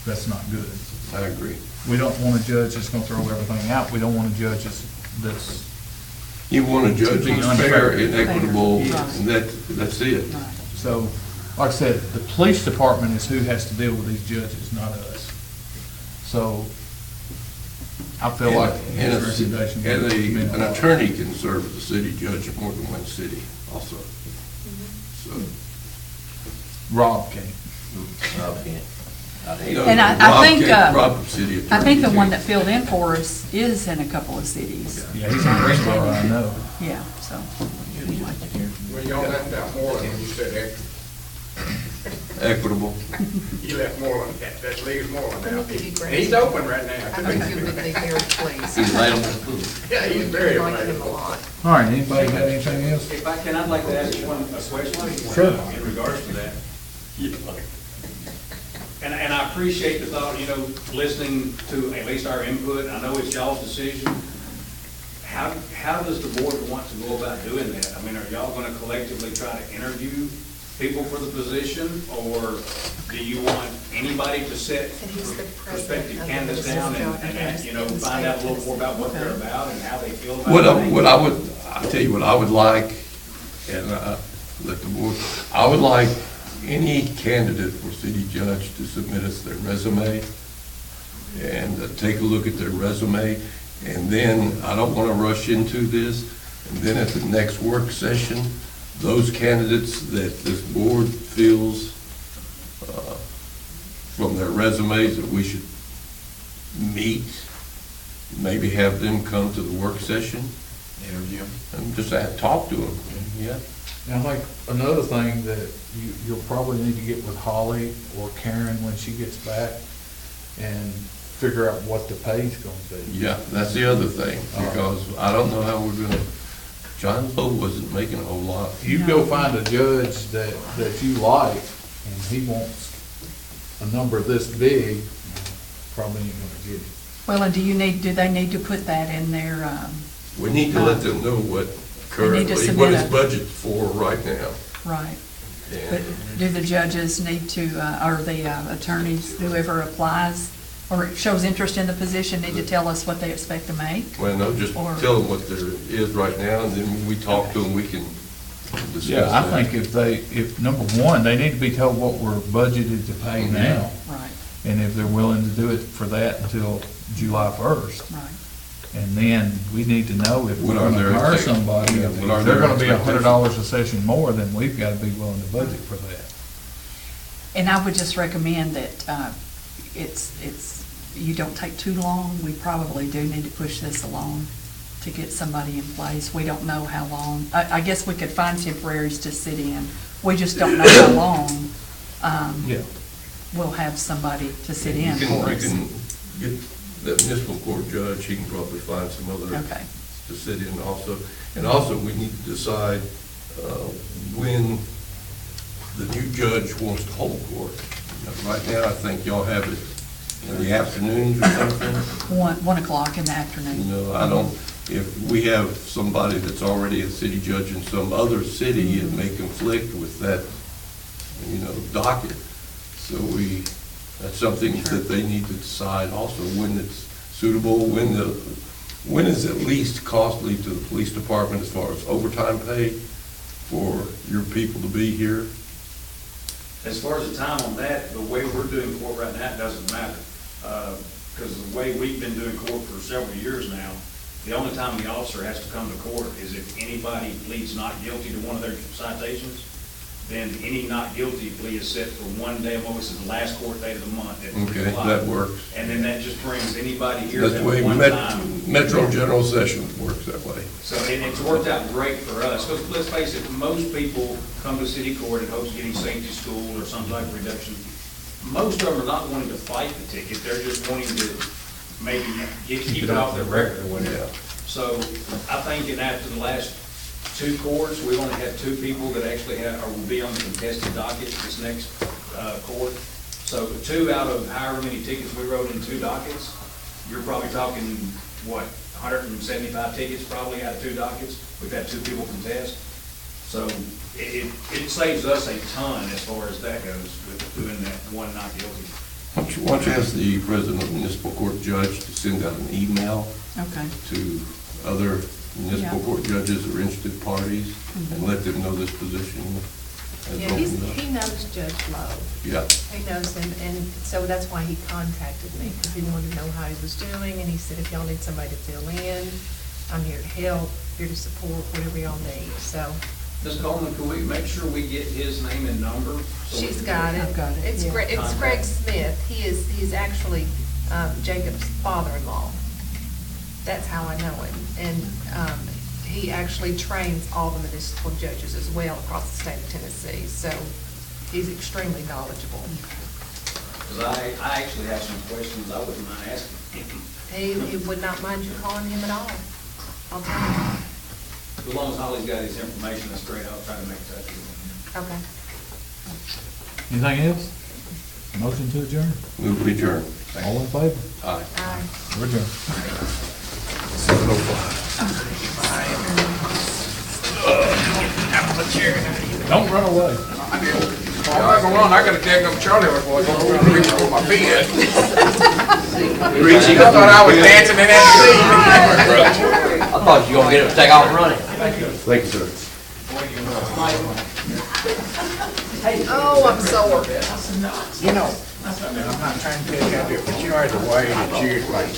that's not good. I agree. We don't want a judge that's gonna throw everything out. We don't want a judge that's, You want a judge To be who's fair unfair. and equitable, Yes. and that's it. Right. so, like I said, the police department is who has to deal with these judges, not us. So, I feel like And his recommendation. and would be an attorney can serve as a city judge in more than one city also. So, Rob can. Okay. you know, And I Rob think, can't- Rob, city attorney. I think the one can't. that filled in for us is in a couple of cities. Yeah, he's in Greensboro, I know. Yeah, so. Well, y'all left out Moreland when you said Equitable. you left Moreland, that leaves Moreland Let me out. give you And Greg. he's open right now. I think you would be very pleased. He's available. Yeah, he's very I like him a available. lot. All right, anybody got anything else? If I can, I'd like to ask you a question. Sure. In regards to that. And I appreciate the thought, listening to at least our input. I know it's y'all's decision. How does the board want to go about doing that? I mean, are y'all going to collectively try to interview people for the position? Or do you want anybody to set And he's the president prospective of the candidates down and find out a little more about what they're about and how they feel about it? I'll tell you what I would like, and let the board, I would like any candidate for city judge to submit us their resume and take a look at their resume. And then, I don't want to rush into this, and then at the next work session, those candidates that this board feels from their resumes that we should meet, maybe have them come to the work session. Interview. And just talk to them, yeah. And I think another thing that you'll probably need to get with Holly or Karen when she gets back and figure out what the pay's gonna be. Yeah, that's the other thing, because I don't know how we're gonna, John Lowe wasn't making a whole lot. You go find a judge that you like, and he wants a number this big, probably ain't gonna get it. Well, and do they need to put that in their, We need to let them know what currently, submit what a- is budget for right now. right? But And do the judges need to, or the attorneys, whoever applies or shows interest in the position, need to tell us what they expect to make? Well, no, just Or- tell them what there is right now, and then when we talk to them, we can discuss Yeah, I that. think if number one, they need to be told what we're budgeted to pay now, Right, and if they're willing to do it for that until July 1st. right. And then we need to know if we're What are gonna their hire expect- somebody, yeah, if what are they're their gonna be expectations? $100 a session more, then we've gotta be willing to budget for that. And I would just recommend that you don't take too long. We probably do need to push this along to get somebody in place. We don't know how long. I guess we could find temporaries to sit in. We just don't know how long Yeah. we'll have somebody to sit You in can, for you us. can get that municipal court judge, he can probably find some other Okay. to sit in also. And also, we need to decide when the new judge wants to hold court. Right now, I think y'all have it in the afternoons or something. 1 o'clock in the afternoon. I don't, if we have somebody that's already a city judge in some other city, it may conflict with that, docket. So that's something that they need to decide also, when it's suitable, when is it least costly to the police department as far as overtime pay for your people to be here. As far as the time on that, the way we're doing court right now, it doesn't matter. Because the way we've been doing court for several years now, the only time the officer has to come to court is if anybody pleads not guilty to one of their citations, then any not guilty plea is set for one day, what was the last court date of the month at 3 Okay, o'clock. that works. And then that just brings anybody here That's at the way one time. Metro General Sessions works that way. So, and it's worked out great for us, because let's face it, most people come to city court in hopes of getting safety school or some type of reduction. Most of them are not wanting to fight the ticket, they're just wanting to maybe keep it off their record or whatever. So I think that after the last 2 courts, we've only had 2 people that actually have, or will be on the contested docket this next court. So 2 out of however many tickets we wrote in 2 dockets, you're probably talking, 175 tickets probably out of 2 dockets. We've had 2 people contest. So it saves us a ton as far as that goes, with doing that one not guilty. Why don't you ask the president of the municipal court judge to send out an email Okay. to other municipal Yeah. court judges or interested parties and let them know this position has Yeah, opened up. he knows Judge Lowe. Yeah. He knows him, and so that's why he contacted me, because he wanted to know how he was doing, and he said, if y'all need somebody to fill in, I'm here to help, here to support, whatever y'all need, so. Ms. Coleman, can we make sure we get his name and number? So we She's can- got it. I've got it, It's yeah. Greg, it's Greg Smith. He's actually Jacob's father-in-law. That's how I know him. And he actually trains all the municipal judges as well across the state of Tennessee. So he's extremely knowledgeable. Because I actually have some questions I wouldn't mind asking. He would not mind you calling him at all. I'll tell him. As long as Holly's got his information, that's great, I'll try to make touch with him. Okay. Anything else? Motion to adjourn? Move to adjourn. All in favor? Aye. We're adjourned. 7:05. Don't run away. I'm not gonna run, I gotta take up Charlie before I go around and reach for my bed. I thought I was dancing in that seat. I thought you were gonna get up, take off running. Thank you, sir. Oh, I'm sore. You know, and I'm not trying to tell you how to do it, but you know, the way that you, like,